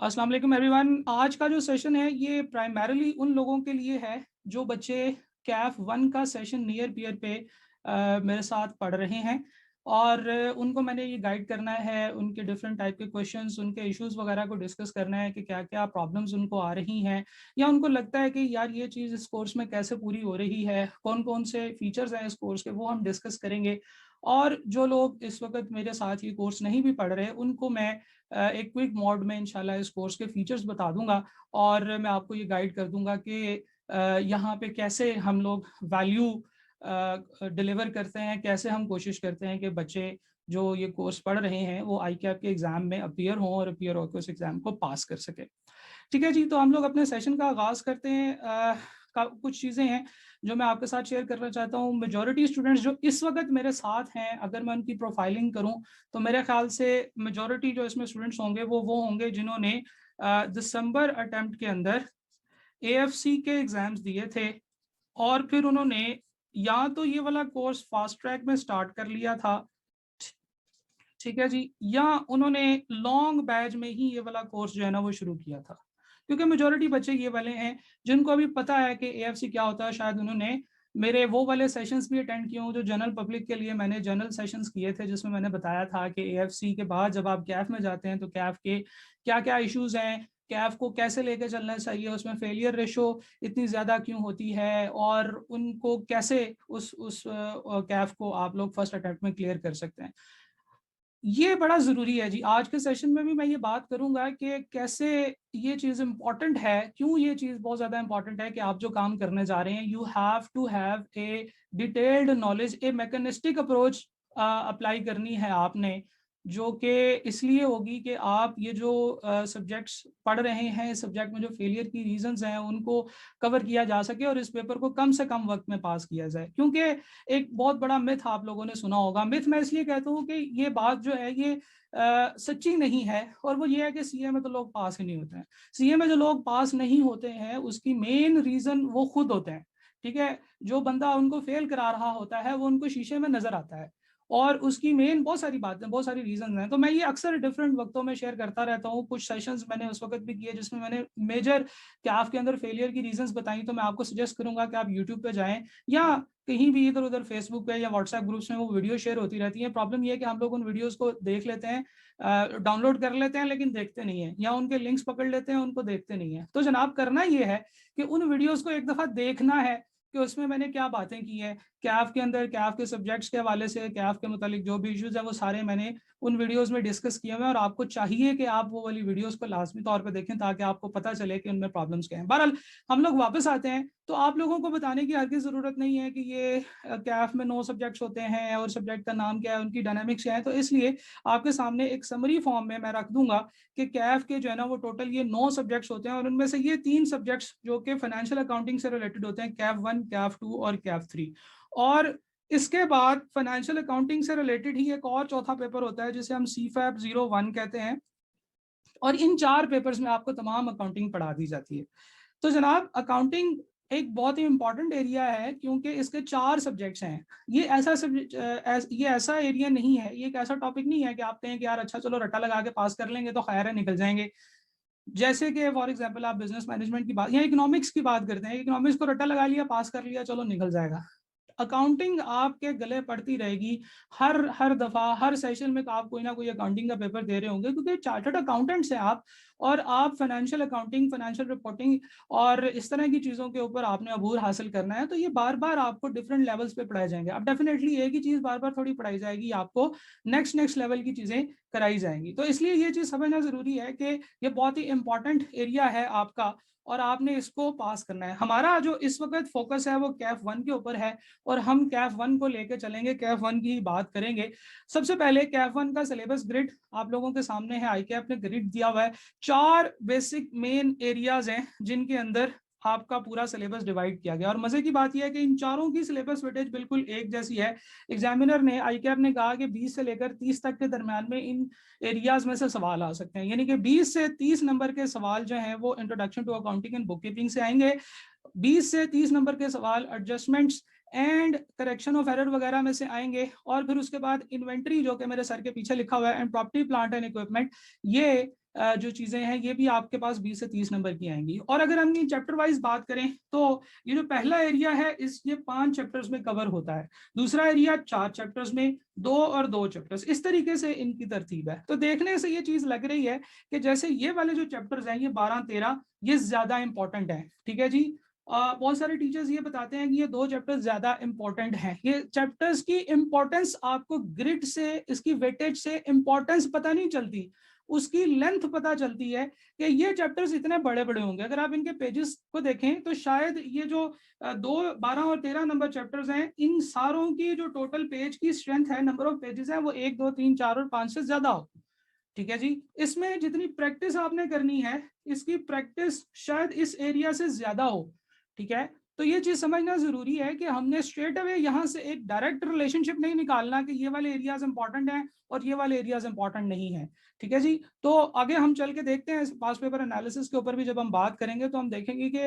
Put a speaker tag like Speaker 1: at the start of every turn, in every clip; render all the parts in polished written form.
Speaker 1: अस्सलाम वालेकुम एवरीवन। आज का जो सेशन है ये प्राइमरीली उन लोगों के लिए है जो बच्चे कैफ वन का सेशन नियर पियर पे मेरे साथ पढ़ रहे हैं और उनको मैंने ये गाइड करना है, उनके डिफरेंट टाइप के क्वेश्चंस, उनके इश्यूज वगैरह को डिस्कस करना है कि क्या क्या प्रॉब्लम्स उनको आ रही हैं या उनको लगता है कि यार ये चीज़ इस कोर्स में कैसे पूरी हो रही है, कौन कौन से फीचर्स हैं इस कोर्स के, वो हम डिस्कस करेंगे। और जो लोग इस वक्त मेरे साथ ये कोर्स नहीं भी पढ़ रहे उनको मैं एक क्विक मोड में इंशाल्लाह इस कोर्स के फीचर्स बता दूंगा और मैं आपको ये गाइड कर दूंगा कि यहाँ पे कैसे हम लोग वैल्यू डिलीवर करते हैं, कैसे हम कोशिश करते हैं कि बच्चे जो ये कोर्स पढ़ रहे हैं वो आई कैप के एग्जाम में अपीयर हों और अपीयर होकर उस एग्जाम को पास कर सके। ठीक है जी, तो हम लोग अपने सेशन का आगाज करते हैं। कुछ चीज़ें हैं जो मैं आपके साथ शेयर करना चाहता हूँ। मेजॉरिटी स्टूडेंट्स जो इस वक्त मेरे साथ हैं, अगर मैं उनकी प्रोफाइलिंग करूँ तो मेरे ख्याल से मेजॉरिटी जो इसमें स्टूडेंट्स होंगे वो होंगे जिन्होंने दिसंबर अटेम्प्ट के अंदर एएफसी के एग्जाम्स दिए थे और फिर उन्होंने या तो ये वाला कोर्स फास्ट ट्रैक में स्टार्ट कर लिया था, ठीक है जी, या उन्होंने लॉन्ग बैच में ही ये वाला कोर्स जो है ना वो शुरू किया था। क्योंकि मेजोरिटी बच्चे ये वाले हैं जिनको अभी पता है कि एएफसी क्या होता है। शायद उन्होंने मेरे वो वाले सेशंस भी अटेंड किए हों जो जनरल पब्लिक के लिए मैंने जनरल सेशंस किए थे, जिसमें मैंने बताया था कि एएफसी के बाद जब आप कैफ में जाते हैं तो कैफ के क्या क्या इश्यूज हैं, कैफ को कैसे लेके चलना चाहिए, उसमें फेलियर रेशो इतनी ज़्यादा क्यों होती है और उनको कैसे उस कैफ को आप लोग फर्स्ट अटेम्प्ट में क्लियर कर सकते हैं। ये बड़ा ज़रूरी है जी। आज के सेशन में भी मैं ये बात करूंगा कि कैसे ये चीज़ इंपॉर्टेंट है, क्यों ये चीज़ बहुत ज़्यादा इंपॉर्टेंट है कि आप जो काम करने जा रहे हैं you have to have a detailed knowledge, a mechanistic approach apply करनी है आपने, जो कि इसलिए होगी कि आप ये जो सब्जेक्ट्स पढ़ रहे हैं, इस सब्जेक्ट में जो फेलियर की रीजंस हैं उनको कवर किया जा सके और इस पेपर को कम से कम वक्त में पास किया जाए। क्योंकि एक बहुत बड़ा मिथ आप लोगों ने सुना होगा, मिथ मैं इसलिए कहता हूँ कि ये बात जो है ये सच्ची नहीं है, और वो ये है कि सीए में तो लोग पास ही नहीं होते हैं। सीए में जो लोग पास नहीं होते हैं उसकी मेन रीजन वो खुद होते हैं। ठीक है, जो बंदा उनको फेल करा रहा होता है वो उनको शीशे में नजर आता है और उसकी मेन बहुत सारी बातें, बहुत सारी रीजन हैं। तो मैं ये अक्सर डिफरेंट वक्तों में शेयर करता रहता हूँ। कुछ सेशंस मैंने उस वक्त भी किए जिसमें मैंने मेजर कैफ के अंदर फेलियर की रीजंस बताई। तो मैं आपको सजेस्ट करूंगा कि आप यूट्यूब पे जाएं या कहीं भी इधर उधर फेसबुक पे या व्हाट्सएप ग्रुप्स में वो वीडियो शेयर होती रहती है। प्रॉब्लम ये है कि हम लोग उन वीडियोस को देख लेते हैं, डाउनलोड कर लेते हैं, लेकिन देखते नहीं है, या उनके लिंक्स पकड़ लेते हैं, उनको देखते नहीं है। तो जनाब करना ये है कि उन वीडियोस को एक दफ़ा देखना है कि उसमें मैंने क्या बातें की हैं कैफ के अंदर, कैफ के सब्जेक्ट्स के हवाले से, कैफ के मुतालिक जो भी इश्यूज है वो सारे मैंने उन वीडियोस में डिस्कस किए हुए हैं और आपको चाहिए कि आप वो वाली वीडियोस को लाजमी तौर पे देखें ताकि आपको पता चले कि उनमें प्रॉब्लम्स क्या हैं। बहरहाल हम लोग वापस आते हैं, तो आप लोगों को बताने की हरगिज़ ज़रूरत नहीं है कि ये कैफ में 9 सब्जेक्ट्स होते हैं और सब्जेक्ट का नाम क्या है, उनकी डायनामिक्स क्या है। तो इसलिए आपके सामने एक समरी फॉर्म में मैं रख दूंगा कि कैफ के जो है ना वो टोटल ये 9 सब्जेक्ट्स होते हैं और उनमें से ये 3 सब्जेक्ट्स जो कि फाइनेंशियल अकाउंटिंग से रिलेटेड होते हैं, कैफ वन, कैफ टू और कैफ थ्री। और इसके बाद फाइनेंशियल अकाउंटिंग से रिलेटेड ही एक और चौथा पेपर होता है जिसे हम CFAP 01 कहते हैं, और इन 4 पेपर्स में आपको तमाम अकाउंटिंग पढ़ा दी जाती है। तो जनाब अकाउंटिंग एक बहुत ही इंपॉर्टेंट एरिया है क्योंकि इसके 4 सब्जेक्ट्स हैं। ये ऐसा सब्जेक्ट, ये ऐसा एरिया नहीं है, ये एक ऐसा टॉपिक नहीं है कि आप कहें कि यार अच्छा चलो रट्टा लगा के पास कर लेंगे तो खैर है निकल जाएंगे। जैसे कि फॉर एग्जांपल आप बिजनेस मैनेजमेंट की बात या इकोनॉमिक्स की बात करते हैं, इकोनॉमिक्स को रट्टा लगा लिया, पास कर लिया, चलो निकल जाएगा। अकाउंटिंग आपके गले पड़ती रहेगी। हर हर दफा हर सेशन में आप कोई ना कोई अकाउंटिंग का पेपर दे रहे होंगे क्योंकि चार्टर्ड अकाउंटेंट्स हैं आप, और आप फाइनेंशियल अकाउंटिंग, फाइनेंशियल रिपोर्टिंग और इस तरह की चीज़ों के ऊपर आपने अबूर हासिल करना है। तो ये बार बार आपको डिफरेंट लेवल्स पे पढ़ाए जाएंगे। अब डेफिनेटली एक ही चीज़ बार बार थोड़ी पढ़ाई जाएगी, आपको नेक्स्ट नेक्स्ट लेवल की चीज़ें कराई जाएंगी। तो इसलिए ये चीज़ समझना ज़रूरी है कि ये बहुत ही इंपॉर्टेंट एरिया है आपका और आपने इसको पास करना है। हमारा जो इस वक्त फोकस है वो कैफ वन के ऊपर है और हम कैफ वन को लेकर चलेंगे, कैफ वन की ही बात करेंगे। सबसे पहले कैफ वन का सिलेबस ग्रिड आप लोगों के सामने है, आई कैप ने ग्रिड दिया हुआ है। 4 बेसिक मेन एरियाज हैं जिनके अंदर आपका पूरा सिलेबस डिवाइड किया गया, और मजे की बात यह है कि इन चारों की सिलेबस वेटेज बिल्कुल एक जैसी है। एग्जामिनर ने, आई कैप ने कहा कि 20 से लेकर 30 तक के दरमियान में इन एरियाज में से सवाल आ सकते हैं, यानी कि 20 से 30 नंबर के सवाल जो हैं वो introduction to accounting and book keeping से आएंगे। 20 से 30 नंबर के सवाल adjustments and correction of error वगैरह में से आएंगे, और फिर उसके बाद इन्वेंट्री जो कि मेरे सर के पीछे लिखा हुआ है, and property plant and equipment, ये जो चीजें हैं ये भी आपके पास 20 से 30 नंबर की आएंगी। और अगर हम चैप्टर वाइज बात करें तो ये जो पहला एरिया है ये 5 चैप्टर्स में कवर होता है, दूसरा एरिया 4 चैप्टर्स में, 2 और 2 चैप्टर्स, इस तरीके से इनकी तरतीब है। तो देखने से ये चीज लग रही है कि जैसे ये वाले जो चैप्टर्स हैं ये 12-13 ये ज्यादा इंपॉर्टेंट है। ठीक है जी। बहुत सारे टीचर्स ये बताते हैं कि ये 2 चैप्टर्स ज्यादा इंपॉर्टेंट हैं। ये चैप्टर्स की इंपॉर्टेंस आपको ग्रिड से, इसकी वेटेज से इंपॉर्टेंस पता नहीं चलती, उसकी लेंथ पता चलती है कि ये चैप्टर्स इतने बड़े बड़े होंगे। अगर आप इनके पेजेस को देखें तो शायद ये जो 12 और 13 नंबर चैप्टर्स हैं, इन सारों की जो टोटल पेज की स्ट्रेंथ है, नंबर ऑफ पेजेस है, वो 1, 2, 3, 4 और 5 से ज्यादा हो। ठीक है जी। इसमें जितनी प्रैक्टिस आपने करनी है, इसकी प्रैक्टिस शायद इस एरिया से ज्यादा हो। ठीक है। तो ये चीज समझना जरूरी है कि हमने स्ट्रेट अवे यहाँ से एक डायरेक्ट रिलेशनशिप नहीं निकालना कि ये वाले एरियाज इंपॉर्टेंट हैं और ये वाले एरियाज इंपॉर्टेंट नहीं है। ठीक है जी। तो आगे हम चल के देखते हैं, पास पेपर एनालिसिस के ऊपर भी जब हम बात करेंगे तो हम देखेंगे कि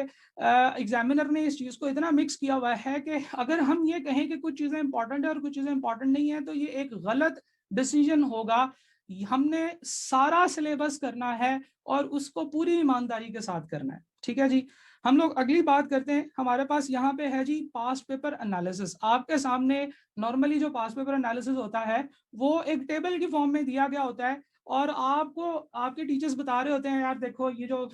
Speaker 1: एग्जामिनर ने इस चीज को इतना मिक्स किया हुआ है कि अगर हम ये कहें कि कुछ चीजें इंपॉर्टेंट है और कुछ चीजें इंपॉर्टेंट नहीं है तो ये एक गलत डिसीजन होगा। हमने सारा सिलेबस करना है और उसको पूरी ईमानदारी के साथ करना है। ठीक है जी। हम लोग अगली बात करते हैं। हमारे पास यहाँ पे है जी पास पेपर एनालिसिस। आपके सामने नॉर्मली जो पास पेपर एनालिसिस होता है वो एक टेबल की फॉर्म में दिया गया होता है और आपको आपके टीचर्स बता रहे होते हैं, यार देखो ये जो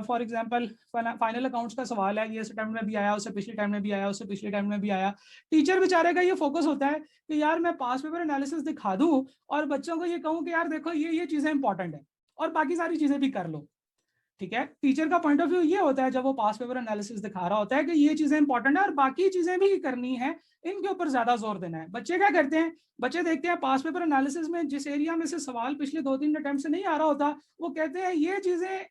Speaker 1: फॉर एग्जांपल फाइनल अकाउंट्स का सवाल है, ये इस टाइम में भी आया, उससे पिछले टाइम में भी आया, उससे पिछले टाइम में भी आया। टीचर बेचारे का ये फोकस होता है कि यार मैं पास पेपर एनालिसिस दिखा दूं और बच्चों को ये कहूं कि यार देखो ये चीजें इंपॉर्टेंट है और बाकी सारी चीजें भी कर लो। ठीक है। टीचर का पॉइंट ऑफ व्यू ये होता है जब वो पास पेपर एनालिसिस दिखा रहा होता है कि ये चीजें इंपॉर्टेंट है और बाकी चीजें भी करनी है, इनके ऊपर ज्यादा जोर देना है। बच्चे क्या करते हैं, बच्चे देखते हैं पास पेपर एनालिसिस में जिस एरिया में से सवाल पिछले 2-3 अटेम्प्ट से नहीं आ रहा होता, वो कहते हैं ये चीजें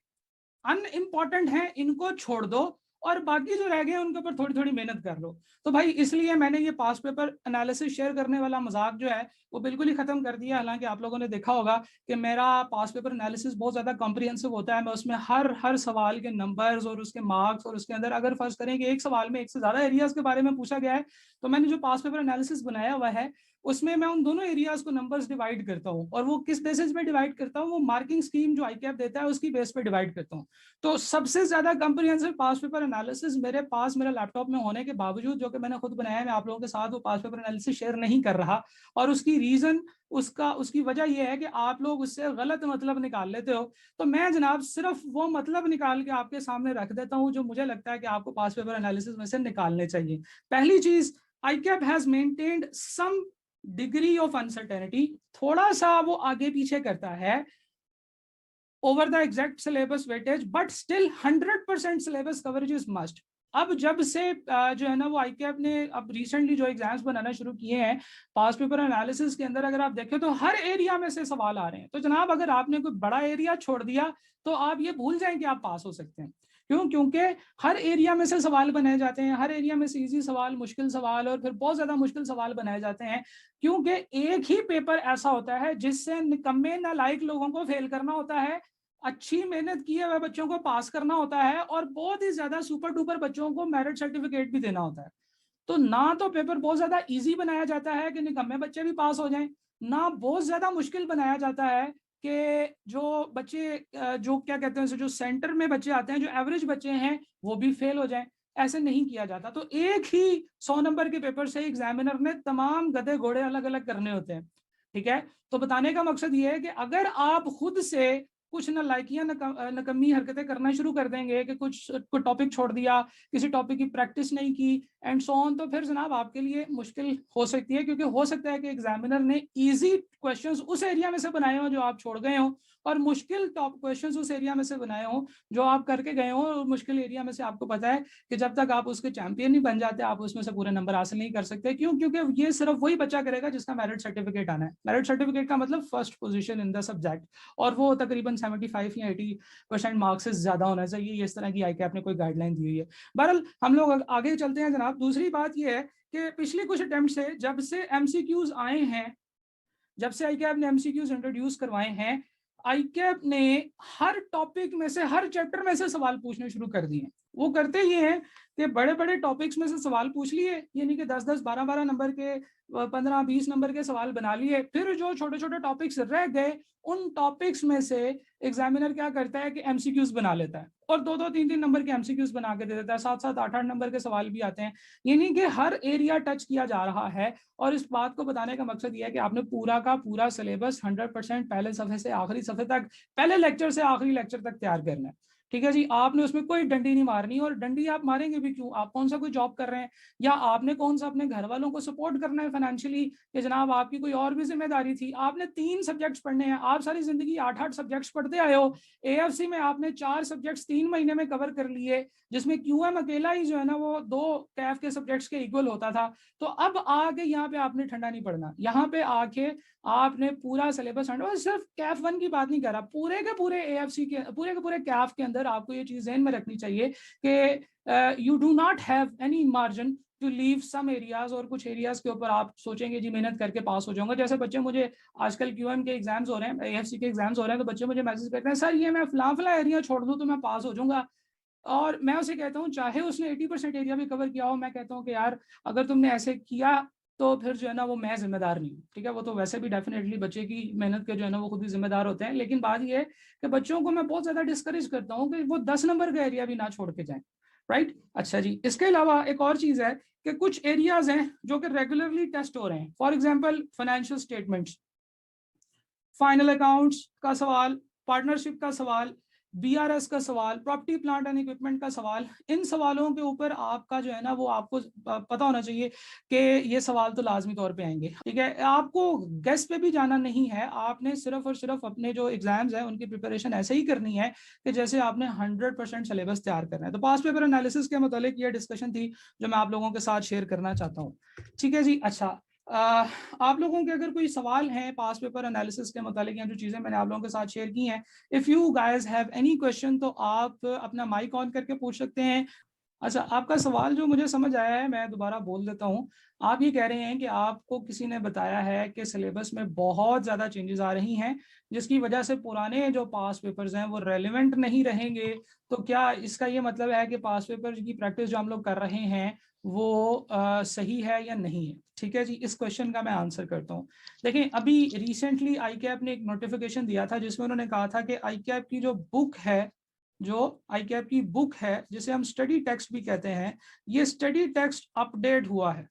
Speaker 1: अनइम्पॉर्टेंट हैं, इनको छोड़ दो और बाकी जो रह गए उनके ऊपर थोड़ी थोड़ी मेहनत कर लो। तो भाई इसलिए मैंने ये पास पेपर एनालिसिस शेयर करने वाला मजाक जो है वो बिल्कुल ही खत्म कर दिया। हालांकि आप लोगों ने देखा होगा कि मेरा पास पेपर एनालिसिस बहुत ज्यादा कॉम्प्रिहेंसिव होता है। मैं उसमें हर सवाल के नंबर्स और उसके मार्क्स और उसके अंदर अगर फर्ज करें कि एक सवाल में एक से ज्यादा एरियाज के बारे में पूछा गया है तो मैंने जो पास पेपर एनालिसिस बनाया हुआ है उसमें मैं उन दोनों एरियाज को नंबर्स डिवाइड करता हूँ और वो किस बेसिस पे डिवाइड करता हूँ, वो मार्किंग स्कीम जो आईकैप देता है उसकी बेस पे डिवाइड करता हूँ। तो सबसे ज्यादा कंप्रिहेंसिव पास पेपर एनालिसिस मेरे पास मेरा लैपटॉप में होने के बावजूद, जो कि मैंने खुद बनाया है, मैं आप लोगों के साथ वो पास पेपर एनालिसिस शेयर नहीं कर रहा। और उसकी रीजन, उसकी वजह यह है कि आप लोग उससे गलत मतलब निकाल लेते हो। तो मैं जनाब सिर्फ वो मतलब निकाल के आपके सामने रख देता हूँ जो मुझे लगता है कि आपको पास पेपर एनालिसिस में से निकालने चाहिए। पहली चीज, ICAP has maintained some degree of uncertainty, थोड़ा सा वो आगे पीछे करता है over the exact syllabus weightage, but still 100% syllabus coverage is must. अब जब से जो है ना वो आईकैप ने अब रिसेंटली जो एग्जाम्स बनाना शुरू किए हैं पास पेपर एनालिसिस के अंदर, अगर आप देखें तो हर एरिया में से सवाल आ रहे हैं। तो जनाब अगर आपने कोई बड़ा एरिया छोड़ दिया तो आप ये भूल जाएं कि आप पास हो सकते हैं। क्यों? क्योंकि हर एरिया में से सवाल बनाए जाते हैं, हर एरिया में से इजी सवाल, मुश्किल सवाल और फिर बहुत ज्यादा मुश्किल सवाल बनाए जाते हैं। क्योंकि एक ही पेपर ऐसा होता है जिससे निकम्मे नालायक लोगों को फेल करना होता है, अच्छी मेहनत किए हुए बच्चों को पास करना होता है और बहुत ही ज्यादा सुपर डुपर बच्चों को मेरिट सर्टिफिकेट भी देना होता है। तो ना तो पेपर बहुत ज्यादा इजी बनाया जाता है कि निकम्मे बच्चे भी पास हो जाएं, ना बहुत ज्यादा मुश्किल बनाया जाता है कि जो बच्चे जो क्या कहते हैं जो सेंटर में बच्चे आते हैं, जो एवरेज बच्चे हैं वो भी फेल हो जाएं। ऐसे नहीं किया जाता। तो एक ही 100 नंबर के पेपर से एग्जामिनर ने तमाम गधे घोड़े अलग अलग करने होते हैं। ठीक है। तो बताने का मकसद ये है कि अगर आप खुद से कुछ नालायकियां नकम्मी हरकतें करना शुरू कर देंगे कि कुछ टॉपिक छोड़ दिया, किसी टॉपिक की प्रैक्टिस नहीं की एंड सो ऑन, तो फिर जनाब आपके लिए मुश्किल हो सकती है। क्योंकि हो सकता है कि एग्जामिनर ने इजी क्वेश्चंस उस एरिया में से बनाए हो जो आप छोड़ गए हो और मुश्किल टॉप क्वेश्चंस उस एरिया में से बनाए हो जो आप करके गए हो। और मुश्किल एरिया में से आपको पता है कि जब तक आप उसके चैंपियन नहीं बन जाते आप उसमें से पूरे नंबर हासिल नहीं कर सकते। क्यों? क्योंकि ये सिर्फ वही बच्चा करेगा जिसका मेरिट सर्टिफिकेट आना है। मेरिट सर्टिफिकेट का मतलब first position in the subject, और वो तकरीबन 75 या 80% मार्क्स से ज्यादा होना चाहिए। इस तरह की आईकैप ने कोई गाइडलाइन दी हुई है। बहरहाल हम लोग आगे चलते हैं जनाब। दूसरी बात यह है कि पिछले कुछ अटेम्प्ट से जब से एमसीक्यूज आए हैं, जब से आईकैप ने एमसीक्यूज इंट्रोड्यूस करवाए हैं, आईकैप ने हर टॉपिक में से, हर चैप्टर में से सवाल पूछने शुरू कर दिए। वो करते ये हैं कि बड़े बड़े टॉपिक्स में से सवाल पूछ लिए, यानी कि 10-10, 12-12 नंबर के 15-20 नंबर के सवाल बना लिए, फिर जो छोटे छोटे टॉपिक्स रह गए उन टॉपिक्स में से एग्जामिनर क्या करता है कि एमसीक्यूज बना लेता है और 2-2, 3-3 नंबर के एमसीक्यूज बना के दे देता है, 7-7, 8-8 नंबर के सवाल भी आते हैं। यानी कि हर एरिया टच किया जा रहा है और इस बात को बताने का मकसद यह है कि आपने पूरा का पूरा सिलेबस 100% पहले सफे से आखिरी सफे तक, पहले लेक्चर से आखिरी लेक्चर तक तैयार करना है। ठीक है जी, आपने उसमें कोई डंडी नहीं मारनी, और डंडी आप मारेंगे भी क्यों? आप कौन सा कोई जॉब कर रहे हैं या आपने कौन सा अपने घर वालों को सपोर्ट करना है फाइनेंशियली, कि जनाब आपकी कोई और भी जिम्मेदारी थी? आपने 3 सब्जेक्ट्स पढ़ने हैं, आप सारी जिंदगी 8-8 सब्जेक्ट्स पढ़ते आए हो। एएफसी में आपने 4 सब्जेक्ट्स 3 महीने में कवर कर लिए, जिसमें क्यूएम अकेला ही जो है ना वो 2 कैफ के सब्जेक्ट्स के इक्वल होता था। तो अब आके यहाँ पे आपने ठंडा नहीं पड़ना, यहाँ पे आके आपने पूरा सिलेबस और सिर्फ कैफ 1 की बात नहीं कर रहा, पूरे के पूरे एएफसी के पूरे कैफ के अंदर आपको ये चीज ध्यान में रखनी चाहिए कि you do not have any margin to leave some areas, और कुछ एरियाज के ऊपर आप सोचेंगे जी मेहनत करके पास हो जाऊंगा। जैसे बच्चे मुझे आजकल क्यूएम के एग्जाम्स हो रहे हैं, एएफसी के एग्जाम्स हो रहे हैं, तो बच्चे मुझे मैसेज करते हैं सर ये मैं फला फला एरिया छोड़ दूं तो मैं पास हो जाऊंगा। और मैं उसे कहता हूँ चाहे उसने 80% एरिया भी कवर किया हो, मैं कहता हूँ कि यार अगर तुमने ऐसे किया तो फिर जो है ना वो मैं जिम्मेदार नहीं हूँ। ठीक है, वो तो वैसे भी डेफिनेटली बच्चे की मेहनत के जो है ना वो खुद ही जिम्मेदार होते हैं, लेकिन बात ये है कि बच्चों को मैं बहुत ज्यादा डिस्करेज करता हूँ कि वो 10 नंबर का एरिया भी ना छोड़ के जाए। राइट, अच्छा जी, इसके अलावा एक और चीज है कि कुछ एरियाज हैं जो कि रेगुलरली टेस्ट हो रहे हैं। For example financial statements, final accounts का सवाल, पार्टनरशिप का सवाल, बीआरएस का सवाल, प्रॉपर्टी प्लांट एंड इक्विपमेंट का सवाल। इन सवालों के ऊपर आपका जो है ना वो आपको पता होना चाहिए कि ये सवाल तो लाजमी तौर पे आएंगे। ठीक है, आपको गेस्ट पे भी जाना नहीं है, आपने सिर्फ और सिर्फ अपने जो एग्जाम्स हैं उनकी प्रिपरेशन ऐसे ही करनी है कि जैसे आपने 100% सिलेबस तैयार करना है। तो पास पेपर एनालिसिस के मुतालिक ये डिस्कशन थी जो मैं आप लोगों के साथ शेयर करना चाहता हूँ। ठीक है जी, अच्छा, आप लोगों के अगर कोई सवाल हैं पास पेपर एनालिसिस के मुतालिक या जो चीज़ें मैंने आप लोगों के साथ शेयर की हैं, if you guys have any question तो आप अपना माइक ऑन करके पूछ सकते हैं। अच्छा, आपका सवाल जो मुझे समझ आया है मैं दोबारा बोल देता हूँ। आप ये कह रहे हैं कि आपको किसी ने बताया है कि सिलेबस में बहुत ज़्यादा चेंजेस आ रही हैं जिसकी वजह से पुराने जो पास पेपर्स हैं वो रेलिवेंट नहीं रहेंगे। तो क्या इसका ये मतलब है कि पास पेपर की प्रैक्टिस जो हम लोग कर रहे हैं वो सही है या नहीं है? ठीक है जी, इस क्वेश्चन का मैं आंसर करता हूँ। देखिए, अभी रिसेंटली आई कैप ने एक नोटिफिकेशन दिया था जिसमें उन्होंने कहा था कि आई कैप की जो बुक है, जो आई कैप की बुक है जिसे हम स्टडी टेक्स्ट भी कहते हैं, ये स्टडी टेक्स्ट अपडेट हुआ है।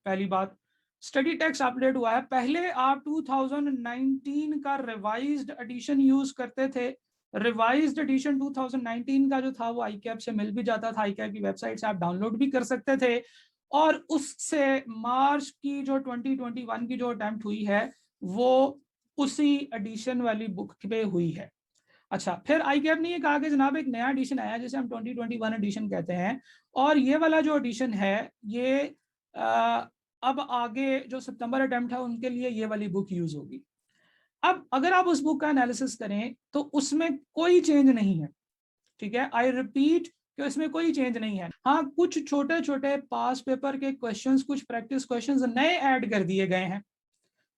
Speaker 1: पहली बात, स्टडी टेक्स्ट अपडेट हुआ है। पहले आप 2019 का रिवाइज्ड एडिशन यूज करते थे। रिवाइज्ड एडिशन 2019 का जो था वो आई कैप से मिल भी जाता था, आई कैप की वेबसाइट से आप डाउनलोड भी कर सकते थे। और उससे मार्च की जो 2021 की जो अटेम्प्ट हुई है वो उसी एडिशन वाली बुक पे हुई है। अच्छा, फिर आई कैप ने ये कहा कि जनाब एक नया एडिशन आया जिसे हम 2021 एडिशन कहते हैं, और ये वाला जो एडिशन है ये अब आगे जो सितंबर अटेम्प्ट है उनके लिए ये वाली बुक यूज होगी। अब अगर आप उस बुक का एनालिसिस करें तो उसमें कोई चेंज नहीं है। ठीक है, आई रिपीट कि इसमें कोई चेंज नहीं है। हाँ, कुछ छोटे छोटे पास पेपर के क्वेश्चंस, कुछ प्रैक्टिस क्वेश्चंस नए ऐड कर दिए गए हैं।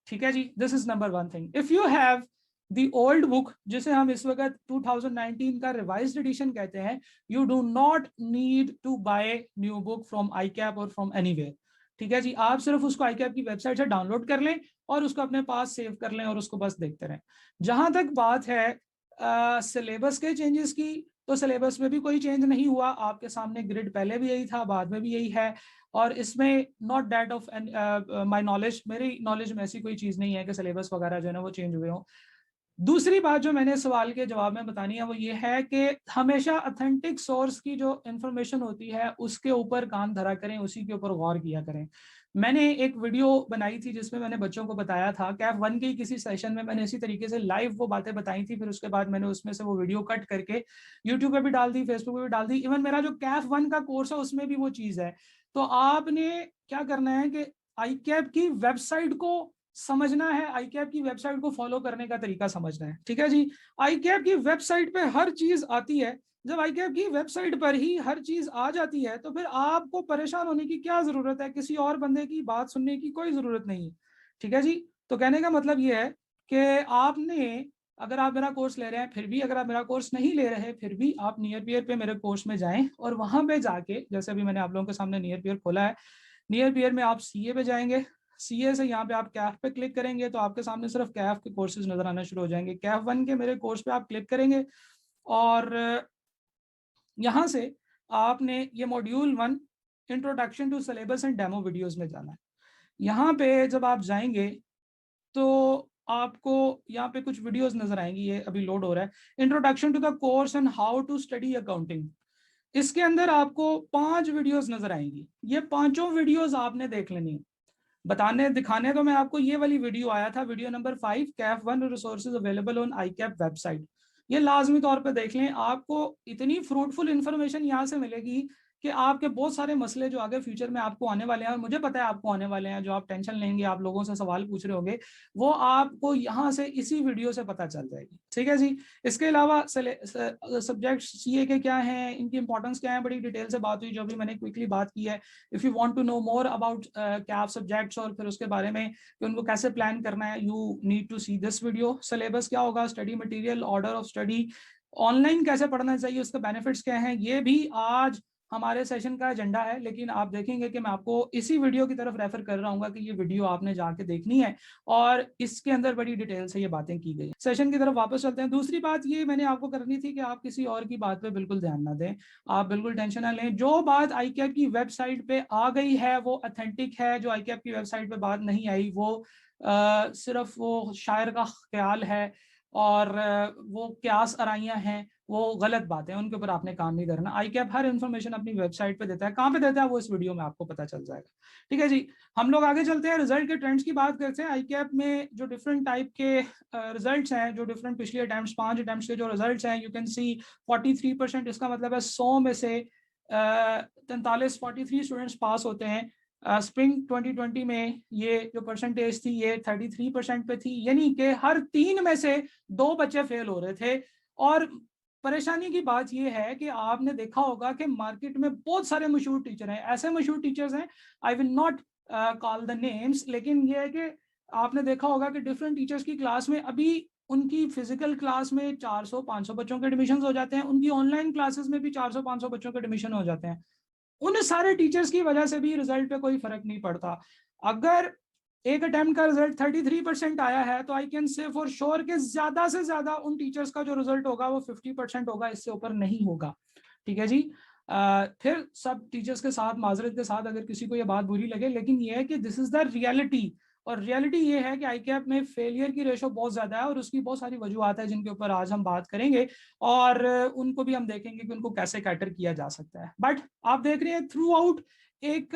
Speaker 1: ठीक है जी, this is number one thing. If you have the old book जिसे हम इस वक्त 2019 का रिवाइज्ड एडिशन कहते हैं, you do not need to buy new book from I cap और फ्रॉम एनीवेयर। ठीक है जी, आप सिर्फ उसको आई कैप की वेबसाइट से डाउनलोड कर लें और उसको अपने पास सेव कर लें और उसको बस देखते रहें। जहां तक बात है सिलेबस के चेंजेस की, तो सिलेबस में भी कोई चेंज नहीं हुआ। आपके सामने ग्रिड पहले भी यही था, बाद में भी यही है, और इसमें not that of my knowledge, मेरी नॉलेज में ऐसी कोई चीज़ नहीं है कि सिलेबस वगैरह जो है ना वो चेंज हुए हों। दूसरी बात जो मैंने सवाल के जवाब में बतानी है वो ये है कि हमेशा ऑथेंटिक सोर्स की जो इंफॉर्मेशन होती है उसके ऊपर कान धरा करें, उसी के ऊपर गौर किया करें। मैंने एक वीडियो बनाई थी जिसमें मैंने बच्चों को बताया था, कैफ 1 के किसी सेशन में मैंने इसी तरीके से लाइव वो बातें बताई थी, फिर उसके बाद मैंने उसमें से वो वीडियो कट करके यूट्यूब पे भी डाल दी, फेसबुक पे भी डाल दी, इवन मेरा जो कैफ 1 का कोर्स है उसमें भी वो चीज़ है। तो आपने क्या करना है कि आई कैप की वेबसाइट को समझना है, आई कैप की वेबसाइट को फॉलो करने का तरीका समझना है। ठीक है जी, आई कैप की वेबसाइट पे हर चीज आती है। जब आई कैप की वेबसाइट पर ही हर चीज आ जाती है तो फिर आपको परेशान होने की क्या जरूरत है, किसी और बंदे की बात सुनने की कोई जरूरत नहीं है। ठीक है जी, तो कहने का मतलब ये है कि आपने, अगर आप मेरा कोर्स ले रहे हैं फिर भी, अगर आप मेरा कोर्स नहीं ले रहे फिर भी, आप नियर पियर पे मेरे कोर्स में जाएं और वहां पे जाके, जैसे अभी मैंने आप लोगों के सामने नियर पियर खोला है, नियर पियर में आप सीए पे जाएंगे, CA से यहाँ पे आप कैफ पे क्लिक करेंगे तो आपके सामने सिर्फ कैफ के कोर्सेज नजर आना शुरू हो जाएंगे। कैफ 1 के मेरे कोर्स पे आप क्लिक करेंगे और यहाँ से आपने ये module 1 introduction to syllabus and demo videos में जाना है। यहाँ पे जब आप जाएंगे तो आपको यहाँ पे कुछ वीडियोस नजर आएंगी, ये अभी लोड हो रहा है। Introduction to the course and how to study accounting, इसके अंदर आपको 5 वीडियोस नजर आएंगी। ये पांचों वीडियोस आपने देख लेनी है। बताने दिखाने तो मैं आपको ये वाली वीडियो आया था, video number 5, CAF 1 resources available on ICAP website. ये लाजमी तौर पे देख लें, आपको इतनी फ्रूटफुल इंफॉर्मेशन यहाँ से मिलेगी कि आपके बहुत सारे मसले जो आगे फ्यूचर में आपको आने वाले हैं, और मुझे पता है आपको आने वाले हैं, जो आप टेंशन लेंगे, आप लोगों से सवाल पूछ रहे होंगे, वो आपको यहाँ से इसी वीडियो से पता चल जाएगी। ठीक है जी। इसके अलावा सब्जेक्ट CA के क्या हैं, इनकी इंपॉर्टेंस क्या है, बड़ी डिटेल से बात हुई, जो भी मैंने क्विकली बात की है। If you want to know more about CAF subjects और फिर उसके बारे में कि उनको कैसे प्लान करना है, you need to see this video. Syllabus क्या होगा, study material, order of study, online कैसे पढ़ना चाहिए, उसके बेनिफिट्स क्या हैं, ये भी आज हमारे सेशन का एजेंडा है। लेकिन आप देखेंगे कि मैं आपको इसी वीडियो की तरफ रेफर कर रहा हूँ कि ये वीडियो आपने जाके देखनी है और इसके अंदर बड़ी डिटेल से ये बातें की गई। सेशन की तरफ वापस चलते हैं। दूसरी बात ये मैंने आपको करनी थी कि आप किसी और की बात पे बिल्कुल ध्यान ना दें, आप बिल्कुल टेंशन ना लें। जो बात आईकैप की वेबसाइट पे आ गई है वो ऑथेंटिक है, जो आईकैप की वेबसाइट पे बात नहीं आई वो सिर्फ वो शायर का ख्याल है और वो क्यास आराइयाँ हैं, वो गलत बात है, उनके ऊपर आपने काम नहीं करना। आईकैप हर इंफॉर्मेशन अपनी वेबसाइट पे देता है, कहाँ पे देता है वो इस वीडियो में आपको पता चल जाएगा। ठीक है जी। हम लोग आगे चलते हैं, रिजल्ट के ट्रेंड्स की बात करते हैं। आईकैप में जो डिफरेंट टाइप के रिजल्ट्स हैं, जो डिफरेंट पिछले अटेम्प्ट्स 5 अटेम्प्ट्स के जो रिजल्ट्स हैं, यू कैन सी 43%, इसका मतलब है 100 में से 43 स्टूडेंट्स पास होते हैं। स्प्रिंग 2020 में ये जो परसेंटेज थी ये 33% पे थी, यानी कि हर 3 में से 2 बच्चे फेल हो रहे थे। और परेशानी की बात यह है कि आपने देखा होगा कि मार्केट में बहुत सारे मशहूर टीचर हैं, ऐसे मशहूर टीचर्स हैं, I will not call the names, लेकिन यह है कि आपने देखा होगा कि डिफरेंट टीचर्स की क्लास में अभी उनकी फिजिकल क्लास में 400-500 बच्चों के एडमिशन हो जाते हैं, उनकी ऑनलाइन क्लासेस में भी 400-500 बच्चों के एडमिशन हो जाते हैं। उन सारे टीचर्स की वजह से भी रिजल्ट पे कोई फर्क नहीं पड़ता। अगर एक अटेम्प्ट का रिजल्ट 33% आया है तो I can say for sure कि ज्यादा से ज्यादा उन टीचर्स का जो रिजल्ट होगा वो 50% होगा, इससे ऊपर नहीं होगा। ठीक है जी। फिर सब टीचर्स के साथ माजरत के साथ अगर किसी को ये बात बुरी लगे, लेकिन ये है कि दिस इज द रियलिटी। और रियलिटी ये है कि आईकैप में फेलियर की रेशो बहुत ज्यादा है और उसकी बहुत सारी वजूहत है जिनके ऊपर आज हम बात करेंगे और उनको भी हम देखेंगे कि उनको कैसे कैटर किया जा सकता है। बट आप देख रहे हैं थ्रू आउट एक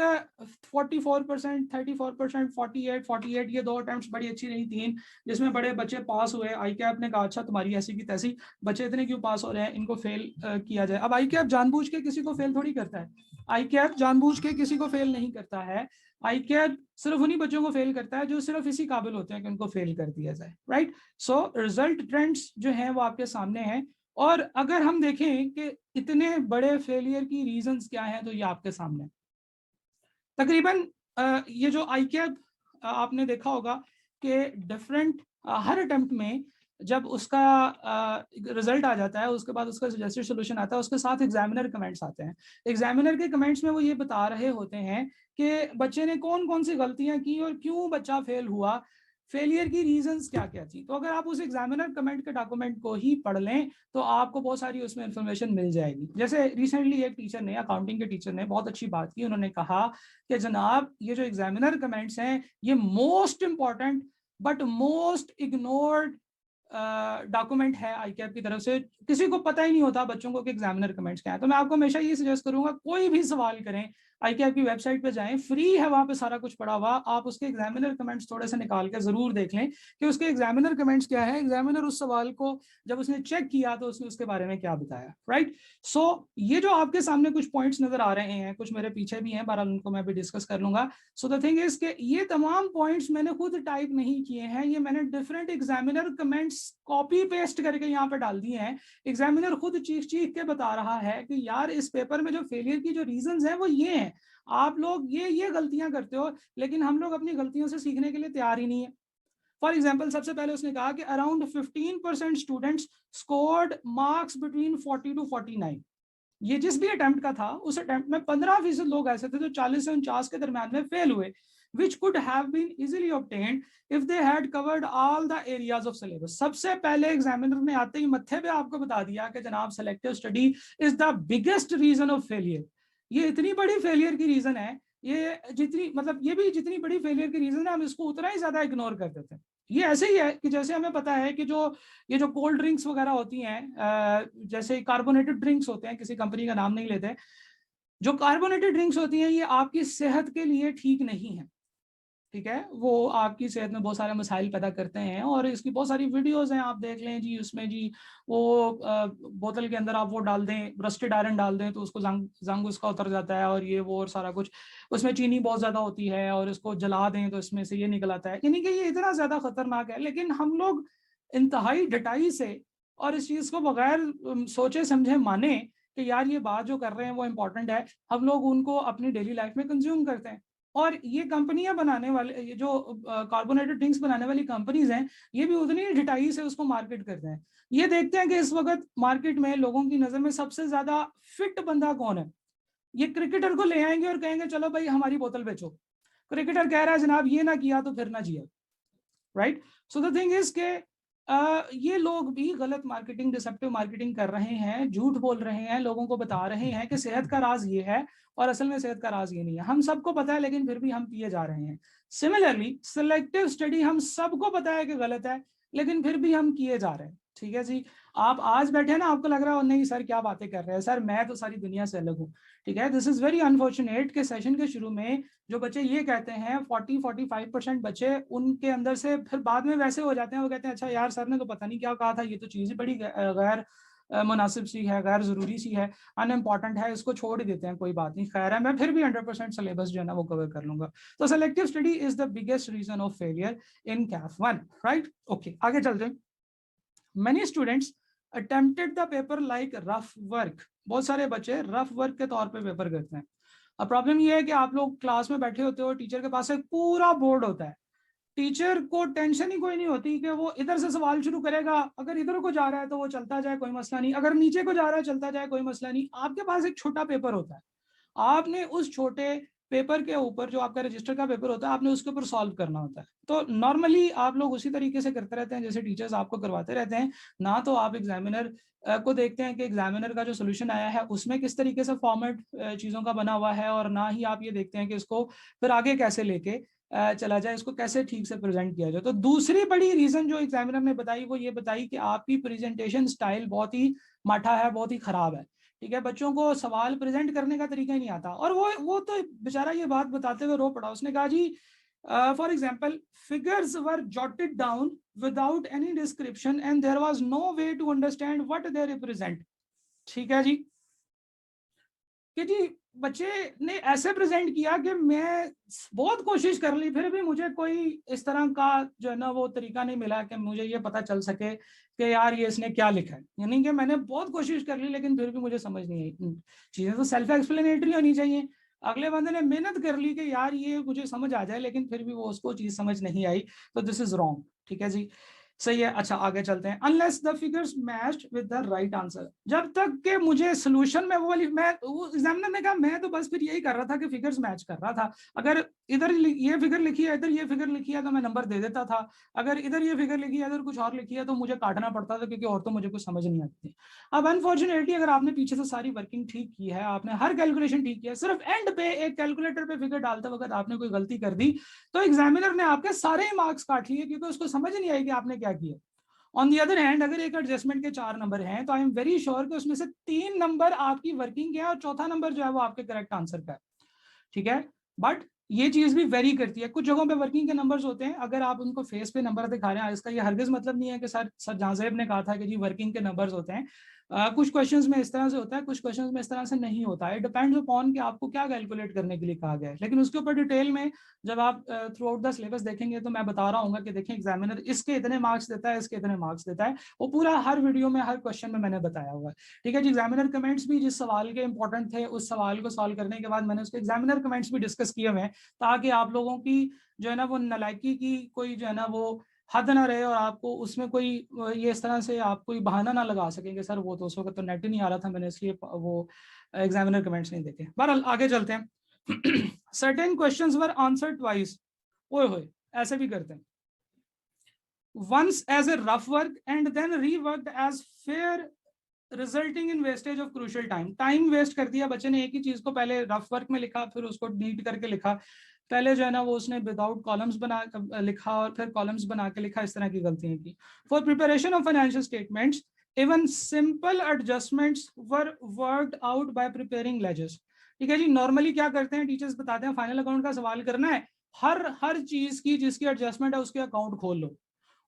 Speaker 1: 44%, 34%, 48 ये 2 अटेम्प्ट्स बड़ी अच्छी रही, 3 जिसमें बड़े बच्चे पास हुए। आईकैप ने कहा अच्छा तुम्हारी ऐसी की तैसी, बच्चे इतने क्यों पास हो रहे हैं, इनको फेल किया जाए। अब आईकैप जानबूझ के किसी को फेल थोड़ी करता है, आईकैप जानबूझ के किसी को फेल नहीं करता है। आईकैप सिर्फ उन्हीं बच्चों को फेल करता है जो सिर्फ इसी काबिल होते हैं कि उनको फेल कर दिया जाए। राइट। सो रिजल्ट ट्रेंड्स जो हैं वो आपके सामने हैं। और अगर हम देखें कि इतने बड़े फेलियर की रीजंस क्या हैं तो ये आपके सामने तकरीबन ये जो आईकैप आपने देखा होगा कि डिफरेंट हर अटेम्प्ट में जब उसका रिजल्ट आ जाता है उसके बाद उसका सजेस्टेड सोल्यूशन आता है, उसके साथ एग्जामिनर कमेंट्स आते हैं। एग्जामिनर के कमेंट्स में वो ये बता रहे होते हैं कि बच्चे ने कौन कौन सी गलतियां की और क्यों बच्चा फेल हुआ, फेलियर की रीजंस क्या क्या थी। तो अगर आप उस एग्जामिनर कमेंट के डॉक्यूमेंट को ही पढ़ लें तो आपको बहुत सारी उसमें इंफॉर्मेशन मिल जाएगी। जैसे रिसेंटली एक टीचर ने, अकाउंटिंग के टीचर ने बहुत अच्छी बात की, उन्होंने कहा कि जनाब ये जो एग्जामिनर कमेंट्स हैं ये most important but most ignored document है आईकैप की तरफ से। किसी को पता ही नहीं होता बच्चों को कि एग्जामिनर कमेंट्स क्या है। तो मैं आपको हमेशा ये सजेस्ट करूंगा कोई भी सवाल करें आईकैप की वेबसाइट पे जाएं, फ्री है वहां पे सारा कुछ पड़ा हुआ, आप उसके एग्जामिनर कमेंट्स थोड़े से निकाल के जरूर देख लें कि उसके एग्जामिनर कमेंट्स क्या है, एग्जामिनर उस सवाल को जब उसने चेक किया तो उसने उसके बारे में क्या बताया। राइट। सो ये जो आपके सामने कुछ पॉइंट्स नजर आ रहे हैं, कुछ मेरे पीछे भी हैं, बहरहाल उनको मैं भी डिस्कस कर लूंगा। सो द थिंग इज कि ये तमाम पॉइंट्स मैंने खुद टाइप नहीं किए हैं, ये मैंने different examiner comments copy paste करके यहाँ पे डाल दिए हैं। एग्जामिनर खुद चीख चीख के बता रहा है कि यार इस पेपर में जो फेलियर की जो रीजंस हैं वो ये हैं, आप लोग ये गलतियां करते हो, लेकिन हम लोग अपनी गलतियों से सीखने के लिए तैयार ही नहीं है। फॉर एग्जाम्पल सबसे पहले उसने कहा कि around 15% students scored marks between 40 to 49। ये जिस भी अटेम्प्ट का था उस अटेम्प्ट में 15% लोग ऐसे थे जो 40 से 49 के दरम्यान में फेल हुए। which could have been easily obtained if they had covered all the areas of syllabus. सबसे पहले एग्जामिनर ने आते ही मत्थे पे आपको बता दिया कि जनाब selective study is the biggest reason of failure. ये इतनी बड़ी फेलियर की रीजन है, ये जितनी मतलब ये भी जितनी बड़ी फेलियर की रीजन है हम इसको उतना ही ज्यादा इग्नोर कर देते हैं। ये ऐसे ही है कि जैसे हमें पता है कि ये जो कोल्ड ड्रिंक्स वगैरह होती हैं, जैसे कार्बोनेटेड ड्रिंक्स होते हैं, किसी कंपनी का नाम नहीं लेते, जो कार्बोनेटेड ड्रिंक्स होती हैं ये आपकी सेहत के लिए ठीक नहीं है, ठीक है, वो आपकी सेहत में बहुत सारे मसाइल पैदा करते हैं और इसकी बहुत सारी वीडियोस हैं, आप देख लें जी। उसमें जी वो बोतल के अंदर आप वो डाल दें, रस्टेड आयरन डाल दें तो उसको जंग उसका उतर जाता है और ये वो और सारा कुछ, उसमें चीनी बहुत ज़्यादा होती है और इसको जला दें तो इसमें से ये निकल आता है, यानी कि ये इतना ज़्यादा खतरनाक है। लेकिन हम लोग इंतहाई डटाई से और इस चीज़ को बगैर सोचे समझे माने कि यार ये बात जो कर रहे हैं वो इम्पोर्टेंट है, हम लोग उनको अपनी डेली लाइफ में कंज्यूम करते हैं। और ये कंपनियां बनाने वाले, ये जो कार्बोनेटेड ड्रिंक्स बनाने वाली कंपनीज हैं, ये भी उतनी ढिठाई से उसको मार्केट करते हैं। ये देखते हैं कि इस वक्त मार्केट में लोगों की नजर में सबसे ज्यादा फिट बंदा कौन है, ये क्रिकेटर को ले आएंगे और कहेंगे चलो भाई हमारी बोतल बेचो। क्रिकेटर कह रहा है जनाब ये ना किया तो फिर ना जिया, right. So the thing is के ये लोग भी गलत मार्केटिंग, डिसेप्टिव मार्केटिंग कर रहे हैं, झूठ बोल रहे हैं, लोगों को बता रहे हैं कि सेहत का राज ये है और असल में सेहत का राज ये नहीं है। हम सबको पता है लेकिन फिर भी हम पिए जा रहे हैं। सिमिलरली सिलेक्टिव स्टडी हम सबको पता है कि गलत है लेकिन फिर भी हम किए जा रहे हैं, ठीक है जी। आप आज बैठे हैं ना, आपको लग रहा है नहीं सर क्या बातें कर रहे हैं सर, मैं तो सारी दुनिया से अलग हूँ, ठीक है। दिस इज वेरी अनफॉर्चुनेट कि सेशन के शुरू में जो बच्चे ये कहते हैं 40-45% बच्चे उनके अंदर से फिर बाद में वैसे हो जाते हैं, वो कहते हैं अच्छा यार सर ने तो पता नहीं क्या कहा था, ये तो चीज़ ही बड़ी गैर मुनासिब सी है, गैर जरूरी सी है, अनइम्पॉर्टेंट है, इसको छोड़ ही देते हैं, कोई बात नहीं, खैर है, मैं फिर भी 100% सिलेबस जो है ना वो कवर कर लूंगा। तो selective study is the biggest reason of failure in CAF 1, right. Okay आगे चलते हैं। Many students attempted the paper like rough work. बहुत सारे बच्चे रफ वर्क के तौर पे पेपर करते हैं। अब प्रॉब्लम ये है कि आप लोग क्लास में बैठे होते हो, टीचर के पास एक पूरा बोर्ड होता है, टीचर को टेंशन ही कोई नहीं होती कि वो इधर से सवाल शुरू करेगा, अगर इधर को जा रहा है तो वो चलता जाए कोई मसला नहीं, अगर नीचे को जा रहा है चलता जाए कोई मसला नहीं। आपके पास एक छोटा पेपर होता है, आपने उस छोटे पेपर के ऊपर जो आपका रजिस्टर का पेपर होता है आपने उसके ऊपर सॉल्व करना होता है। तो नॉर्मली आप लोग उसी तरीके से करते रहते हैं जैसे टीचर्स आपको करवाते रहते हैं, ना तो आप एग्जामिनर को देखते हैं कि एग्जामिनर का जो सोल्यूशन आया है उसमें किस तरीके से फॉर्मेट चीज़ों का बना हुआ है, और ना ही आप ये देखते हैं कि इसको फिर आगे कैसे लेके चला जाए, इसको कैसे ठीक से प्रेजेंट किया जाए। तो दूसरी बड़ी रीजन जो एग्जामिनर ने बताई वो ये बताई कि आपकी प्रेजेंटेशन स्टाइल बहुत ही माठा है, बहुत ही खराब है, ठीक है। बच्चों को सवाल प्रेजेंट करने का तरीका ही नहीं आता। और वो तो बेचारा ये बात बताते हुए रो पड़ा, उसने कहा जी for example figures were jotted down without any description and there was no way to understand what they represent, ठीक है जी। कि जी बच्चे ने ऐसे प्रेजेंट किया कि मैं बहुत कोशिश कर ली फिर भी मुझे कोई इस तरह का जो है ना वो तरीका नहीं मिला कि मुझे ये पता चल सके कि यार ये इसने क्या लिखा है, यानी कि मैंने बहुत कोशिश कर ली लेकिन फिर भी मुझे समझ नहीं आई। चीज़ें तो सेल्फ एक्सप्लेनेटरी होनी चाहिए। अगले बंदे ने मेहनत कर ली कि यार ये मुझे समझ आ जाए लेकिन फिर भी वो उसको चीज़ समझ नहीं आई, तो दिस इज रॉन्ग, ठीक है जी। सही है। अच्छा आगे चलते हैं। Unless the figures matched with the right answer, जब तक के मुझे सोल्यूशन में वो वाली, मैं एग्जामिनर ने कहा मैं तो बस फिर यही कर रहा था कि फिगर्स मैच कर रहा था, अगर इधर ये फिगर लिखी है इधर ये फिगर लिखी है तो मैं नंबर दे देता था, अगर इधर ये फिगर लिखी है इधर कुछ और लिखी है तो मुझे काटना पड़ता था क्योंकि और तो मुझे कुछ समझ नहीं आती। अब अनफॉर्चुनेटली अगर आपने पीछे से सारी वर्किंग ठीक की है, आपने हर कैलकुलेशन ठीक किया, सिर्फ एंड पे एक कैलकुलेटर पे फिगर डालते वक्त आपने कोई गलती कर दी तो एग्जामिनर ने आपके सारे ही मार्क्स काट लिए क्योंकि उसको समझ नहीं आई कि आपने क्या किया। ऑन दी अदर हैंड अगर एक एडजस्टमेंट के 4 नंबर हैं तो आई एम वेरी श्योर कि उसमें से 3 नंबर आपकी वर्किंग के हैं और चौथा नंबर जो है वो आपके करेक्ट आंसर का है, ठीक है। बट ये चीज भी वेरी करती है, कुछ जगहों पे वर्किंग के नंबर्स होते हैं, अगर आप उनको फेस पे नंबर दिखा रहे हैं, इसका ये हरगिज मतलब नहीं है कि सर जहांजेब ने कहा था कि जी वर्किंग के नंबर्स होते हैं। कुछ क्वेश्चंस में इस तरह से होता है, कुछ क्वेश्चंस में इस तरह से नहीं होता है, डिपेंड्स अपॉन कि आपको क्या कैलकुलेट करने के लिए कहा गया है। लेकिन उसके ऊपर डिटेल में जब आप थ्रू आउट द सिलेबस देखेंगे तो मैं बता रहा हूँ कि देखें एग्जामिनर इसके इतने मार्क्स देता है, इसके इतने मार्क्स देता है, वो पूरा हर वीडियो में हर क्वेश्चन में मैंने बताया हुआ है, ठीक है जी। एग्जामिनर कमेंट्स भी जिस सवाल के इंपॉर्टेंट थे उस सवाल को सॉल्व करने के बाद मैंने उसके एग्जामिनर कमेंट्स भी डिस्कस किए हुए हैं ताकि आप लोगों की जो है ना वो नालायकी की कोई जो है ना वो हद ना रहे और आपको उसमें कोई ये इस तरह से आप कोई बहाना ना लगा सकेंगे सर वो तो उस वक्त तो नेट ही नहीं आ रहा था मैंने इसलिए वो एग्जामिनर कमेंट्स नहीं देखे। बहरहाल आगे चलते हैं। Certain questions were answered twice, ओए होए ऐसे भी करते हैं, once as a rough work and then reworked as fair, resulting in wastage of crucial time, time waste कर दिया बच्चे ने, एक ही चीज को पहले रफ वर्क में लिखा फिर उसको नीट करके लिखा, पहले जो है ना वो उसने विदाउट कॉलम्स बना लिखा और फिर कॉलम्स बना के लिखा, इस तरह की गलतियां की। For preparation of financial statements even simple adjustments were worked out by preparing ledgers. ठीक है जी, नॉर्मली क्या करते हैं टीचर्स बताते हैं, फाइनल अकाउंट का सवाल करना है, हर चीज की जिसकी एडजस्टमेंट है उसके अकाउंट खोल लो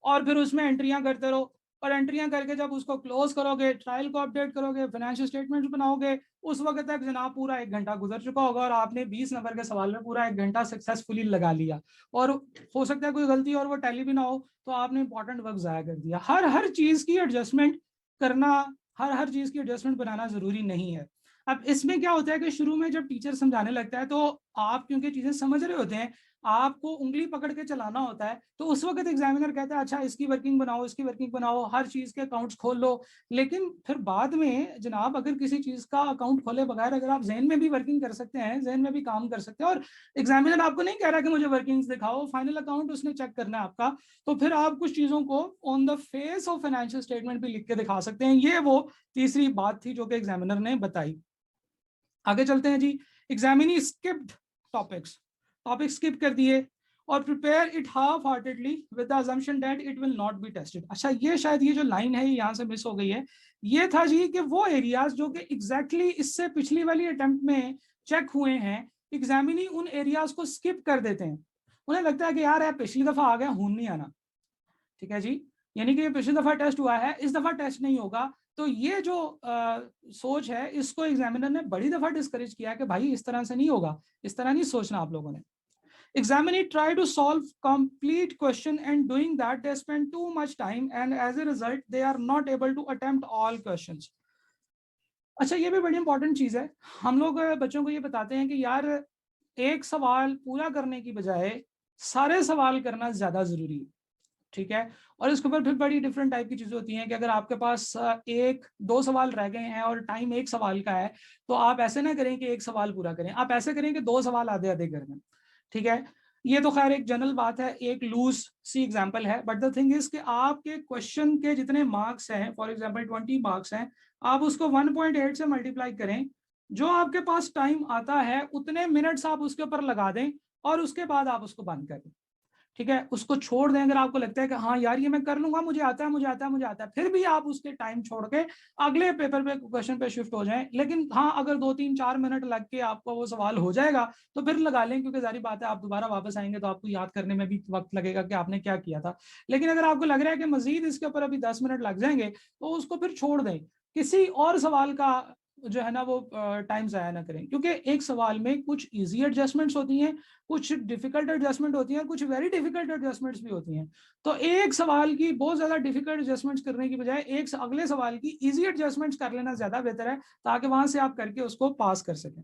Speaker 1: और फिर उसमें एंट्रियां करते रहो, और एंट्रियां करके जब उसको क्लोज करोगे, ट्रायल को अपडेट करोगे, फाइनेंशियल स्टेटमेंट्स बनाओगे, उस वक्त तक जनाब पूरा 1 घंटा गुजर चुका होगा और आपने 20 नंबर के सवाल में पूरा 1 घंटा सक्सेसफुली लगा लिया, और हो सकता है कोई गलती और वो टैली भी ना हो तो आपने इंपॉर्टेंट वक्त जाया कर दिया। हर चीज की एडजस्टमेंट करना, हर चीज की एडजस्टमेंट बनाना जरूरी नहीं है। अब इसमें क्या होता है कि शुरू में जब टीचर समझाने लगता है तो आप क्योंकि चीजें समझ रहे होते हैं, आपको उंगली पकड़ के चलाना होता है, तो उस वक्त एग्जामिनर कहता है अच्छा इसकी वर्किंग बनाओ, इसकी वर्किंग बनाओ, हर चीज के अकाउंट्स खोल लो। लेकिन फिर बाद में जनाब अगर किसी चीज का अकाउंट खोले बगैर अगर आप जहन में भी वर्किंग कर सकते हैं, जहन में भी काम कर सकते हैं, और एग्जामिनर आपको नहीं कह रहा कि मुझे वर्किंग्स दिखाओ, फाइनल अकाउंट उसने चेक करना है आपका, तो फिर आप कुछ चीजों को on the face of financial statement भी लिख के दिखा सकते हैं। ये वो तीसरी बात थी जो कि एग्जामिनर ने बताई। आगे चलते हैं जी। Examinee skipped topics, topic skip कर दिए और prepare it half heartedly with the assumption that it will not be tested. अच्छा ये शायद ये जो लाइन है यहाँ से मिस हो गई है, ये था जी कि वो एरियाज जो कि एग्जैक्टली इससे पिछली वाली अटेम्प्ट में चेक हुए हैं, एग्जामिनी उन एरियाज को स्किप कर देते हैं, उन्हें लगता है कि यार पिछली दफा आ गया हूं नहीं आना। ठीक है जी, यानी कि पिछली दफा टेस्ट हुआ है, इस दफा टेस्ट नहीं होगा, तो ये जो सोच है इसको एग्जामिनर ने बड़ी दफा डिस्करेज किया कि भाई इस तरह से नहीं होगा, इस तरह नहीं सोचना आप लोगों ने। Examiner try to solve complete question and doing that they spend too much time and as a result they are not able to attempt all questions। अच्छा ये भी बड़ी इंपॉर्टेंट चीज है, हम लोग बच्चों को ये बताते हैं कि यार एक सवाल पूरा करने की बजाय सारे सवाल करना ज्यादा जरूरी है। ठीक है, और इसके ऊपर फिर बड़ी डिफरेंट टाइप की चीजें होती हैं कि अगर आपके पास एक दो सवाल रह गए हैं और टाइम एक सवाल का है, तो आप ऐसे ना करें कि एक सवाल पूरा करें, आप ऐसे करें कि 2 सवाल आधे आधे कर दें। ठीक है, ये तो खैर एक जनरल बात है, एक लूज सी एग्जांपल है, बट द थिंग इज कि आपके क्वेश्चन के जितने मार्क्स हैं, फॉर एग्जांपल 20 मार्क्स हैं, आप उसको 1.8 से मल्टीप्लाई करें, जो आपके पास टाइम आता है उतने मिनट्स आप उसके ऊपर लगा दें और उसके बाद आप उसको बंद करें। ठीक है, उसको छोड़ दें, अगर आपको लगता है कि हाँ यार ये मैं कर लूंगा, मुझे आता है मुझे आता है मुझे आता है, फिर भी आप उसके टाइम छोड़ के अगले पेपर पे क्वेश्चन पे शिफ्ट हो जाएं। लेकिन हाँ अगर 2 3 4 मिनट लग के आपको वो सवाल हो जाएगा तो फिर लगा लें, क्योंकि जारी बात है आप दोबारा वापस आएंगे तो आपको याद करने में भी वक्त लगेगा कि आपने क्या किया था। लेकिन अगर आपको लग रहा है कि मजीद इसके ऊपर अभी 10 मिनट लग जाएंगे तो उसको फिर छोड़ दें, किसी और सवाल का जो है ना वो टाइम जाया ना करें, क्योंकि एक सवाल में कुछ इजी एडजस्टमेंट्स होती हैं, कुछ डिफिकल्ट एडजस्टमेंट होती हैं, कुछ वेरी डिफिकल्ट एडजस्टमेंट्स भी होती हैं। तो एक सवाल की बहुत ज्यादा डिफिकल्ट एडजस्टमेंट्स करने की बजाय एक अगले सवाल की इजी एडजस्टमेंट्स कर लेना ज्यादा बेहतर है, ताकि वहां से आप करके उसको पास कर सकें।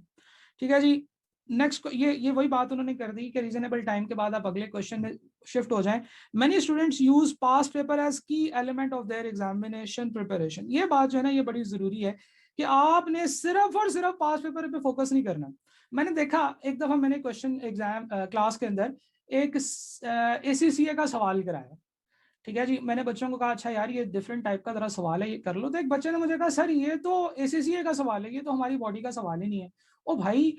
Speaker 1: ठीक है जी, नेक्स्ट ये वही बात उन्होंने कर दी कि रीजनेबल टाइम के बाद आप अगले क्वेश्चन में शिफ्ट हो जाएं। Many students use past paper as key element of their examination preparation. ये बात जो है ना ये बड़ी जरूरी है कि आपने सिर्फ और सिर्फ पास्ट पेपर पे फोकस नहीं करना। मैंने देखा एक दफा मैंने क्वेश्चन एग्जाम क्लास के अंदर एक ACCA का सवाल कराया। ठीक है जी, मैंने बच्चों को कहा अच्छा यार ये डिफरेंट टाइप का जरा सवाल है ये कर लो, तो एक बच्चे ने मुझे कहा सर ये तो ACCA का सवाल है, ये तो हमारी बॉडी का सवाल ही नहीं है। ओ भाई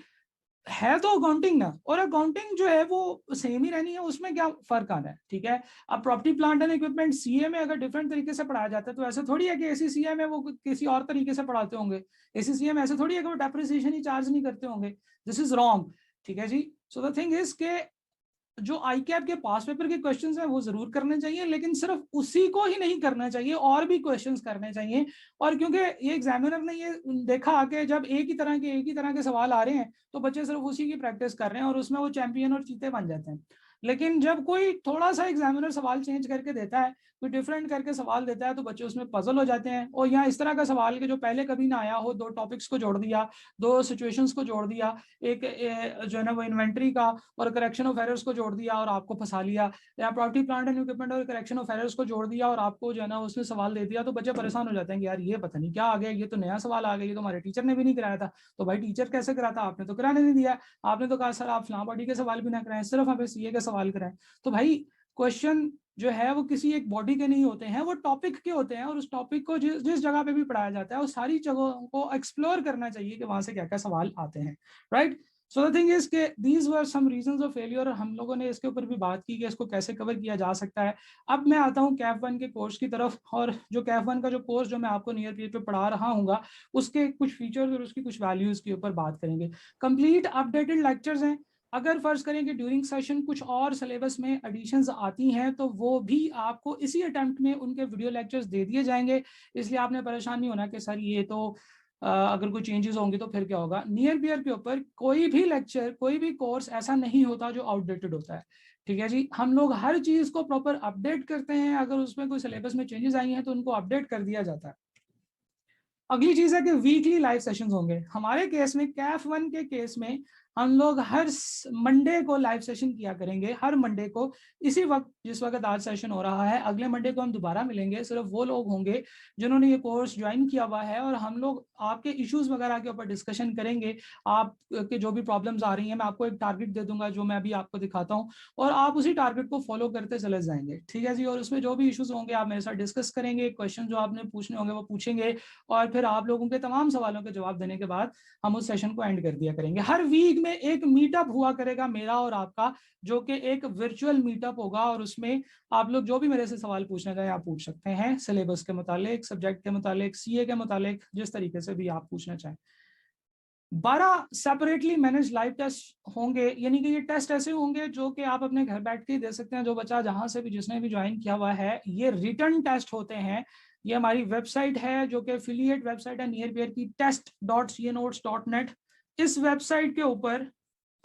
Speaker 1: है तो अकाउंटिंग ना, और अकाउंटिंग जो है वो सेम ही रहनी है, उसमें क्या फर्क आना है। ठीक है, अब property plant and equipment CA में अगर डिफरेंट तरीके से पढ़ाया जाता है तो ऐसे थोड़ी है कि ACCA में वो किसी और तरीके से पढ़ाते होंगे, ACCA में ऐसे थोड़ी है कि वो डेप्रिसिएशन ही चार्ज नहीं करते होंगे। This is wrong. ठीक है जी, सो द थिंग इज के जो ICAP के पास पेपर के क्वेश्चंस हैं वो जरूर करने चाहिए, लेकिन सिर्फ उसी को ही नहीं करना चाहिए, और भी क्वेश्चंस करने चाहिए। और क्योंकि ये एग्जामिनर ने ये देखा कि जब एक ही तरह के सवाल आ रहे हैं तो बच्चे सिर्फ उसी की प्रैक्टिस कर रहे हैं और उसमें वो चैंपियन और चीते बन जाते हैं। लेकिन जब कोई थोड़ा सा एग्जामिनर सवाल चेंज करके देता है, कोई डिफरेंट करके सवाल देता है, तो बच्चे उसमें पजल हो जाते हैं। और यहाँ इस तरह का सवाल कि जो पहले कभी ना आया हो, दो टॉपिक्स को जोड़ दिया, दो सिचुएशंस को जोड़ दिया, एक जो है ना वो इन्वेंट्री का और करेक्शन ऑफ एरर्स को जोड़ दिया और आपको फंसा लिया, या प्रॉपर्टी प्लांट एंड इक्विपमेंट और करेक्शन ऑफ एरर्स को जोड़ दिया और आपको जो है ना उसने सवाल दे दिया, तो बच्चे परेशान हो जाते हैं कि यार ये पता नहीं क्या आ गया, ये तो नया सवाल आ गया, ये तो हमारे टीचर ने भी नहीं कराया था। तो भाई टीचर कैसे कराता, आपने तो कराने नहीं दिया, आपने तो कहा सर आप फलां बॉडी के सवाल भी ना कराएं, सिर्फ हमें सीए के सवाल कराएं। तो भाई क्वेश्चन जो है वो किसी एक बॉडी के नहीं होते हैं, वो टॉपिक के होते हैं, और उस टॉपिक को जिस जिस जगह पे भी पढ़ाया जाता है वो सारी जगहों को एक्सप्लोर करना चाहिए कि वहां से क्या क्या सवाल आते हैं, right. So the thing is के these were some reasons of failure, और हम लोगों ने इसके ऊपर भी बात की कि इसको कैसे कवर किया जा सकता है। अब मैं आता हूँ कैफ वन के कोर्स की तरफ, और जो कैफ वन का जो कोर्स जो मैं आपको नियर पीरियड पे पढ़ा रहा हूँ उसके कुछ फीचर्स और उसकी कुछ वैल्यूज के ऊपर बात करेंगे। कंप्लीट अपडेटेड लेक्चर्स हैं। अगर फर्ज करें कि ड्यूरिंग सेशन कुछ और सिलेबस में एडिशंस आती हैं तो वो भी आपको इसी अटेम्प्ट में उनके वीडियो लेक्चर्स दे दिए जाएंगे, इसलिए आपने परेशान नहीं होना कि सर ये तो अगर कोई चेंजेस होंगे तो फिर क्या होगा। नियर पियर के ऊपर कोई भी लेक्चर, कोई भी कोर्स ऐसा नहीं होता जो आउटडेटेड होता है, ठीक है जी। हम लोग हर चीज को प्रॉपर अपडेट करते हैं, अगर उसमें कोई सिलेबस में चेंजेस आई हैं तो उनको अपडेट कर दिया जाता है। अगली चीज है कि वीकली लाइव सेशंस होंगे। हमारे केस में, कैफ वन के केस में, हम लोग हर मंडे को लाइव सेशन किया करेंगे, हर मंडे को इसी वक्त जिस वक्त आज सेशन हो रहा है। अगले मंडे को हम दोबारा मिलेंगे, सिर्फ वो लोग होंगे जिन्होंने ये कोर्स ज्वाइन किया हुआ है, और हम लोग आपके इश्यूज वगैरह के ऊपर डिस्कशन करेंगे। आपके जो भी प्रॉब्लम्स आ रही हैं, मैं आपको एक टारगेट दे दूंगा जो मैं अभी आपको दिखाता हूँ, और आप उसी टारगेट को फॉलो करते चले जाएंगे, ठीक है जी। और उसमें जो भी इश्यूज होंगे आप मेरे साथ डिस्कस करेंगे, क्वेश्चन जो आपने पूछने होंगे वो पूछेंगे, और फिर आप लोगों के तमाम सवालों के जवाब देने के बाद हम उस सेशन को एंड कर दिया करेंगे। हर वीक में एक मीटअप हुआ करेगा मेरा और आपका, जो कि एक वर्चुअल मीटअप होगा, और उसमें आप लोग जो भी मेरे से सवाल पूछना चाहें आप पूछ सकते हैं, सिलेबस के मुतालिक, सब्जेक्ट के मुतालिक, सीए के मुतालिक, जिस तरीके से भी आप पूछना चाहें। 12 सेपरेटली मैनेज लाइव टेस्ट होंगे, यानी कि ये टेस्ट ऐसे होंगे जो कि आप अपने घर बैठ के दे सकते हैं। जो बच्चा जहां से भी, जिसने भी ज्वाइन किया हुआ है, ये रिटर्न टेस्ट होते हैं। ये हमारी वेबसाइट है जो कि एफिलिएट वेबसाइट है नियर पियर की, test.cnotes.net। इस वेबसाइट के ऊपर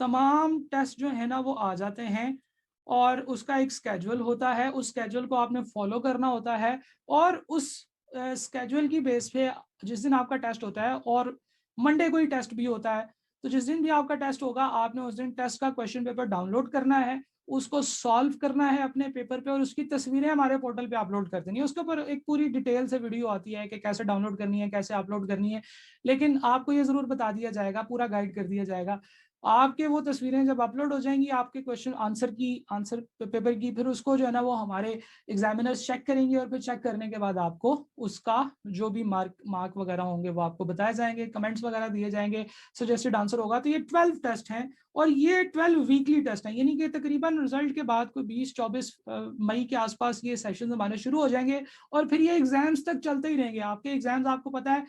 Speaker 1: तमाम टेस्ट जो है ना वो आ जाते हैं, और उसका एक स्केड्यूल होता है, उस स्केड्यूल को आपने फॉलो करना होता है, और उस स्केड्यूल की बेस पे जिस दिन आपका टेस्ट होता है, और मंडे को ही टेस्ट भी होता है, तो जिस दिन भी आपका टेस्ट होगा आपने उस दिन टेस्ट का क्वेश्चन पेपर डाउनलोड करना है, उसको सॉल्व करना है अपने पेपर पे, और उसकी तस्वीरें हमारे पोर्टल पे अपलोड कर देनी है। उसके ऊपर एक पूरी डिटेल से वीडियो आती है कि कैसे डाउनलोड करनी है, कैसे अपलोड करनी है, लेकिन आपको ये जरूर बता दिया जाएगा, पूरा गाइड कर दिया जाएगा। आपके वो तस्वीरें जब अपलोड हो जाएंगी आपके क्वेश्चन आंसर पेपर की, फिर उसको जो है ना वो हमारे एग्जामिनर्स चेक करेंगे, और फिर चेक करने के बाद आपको उसका जो भी मार्क वगैरह होंगे वो आपको बताए जाएंगे, कमेंट्स वगैरह दिए जाएंगे, सजेस्टेड आंसर होगा। तो ये 12 टेस्ट हैं, और ये 12 वीकली टेस्ट हैं, यानी कि तकरीबन रिजल्ट के बाद कोई 20-24 मई के आसपास ये सेशन हमारे शुरू हो जाएंगे, और फिर ये एग्जाम्स तक चलते ही रहेंगे। आपके एग्जाम्स आपको पता है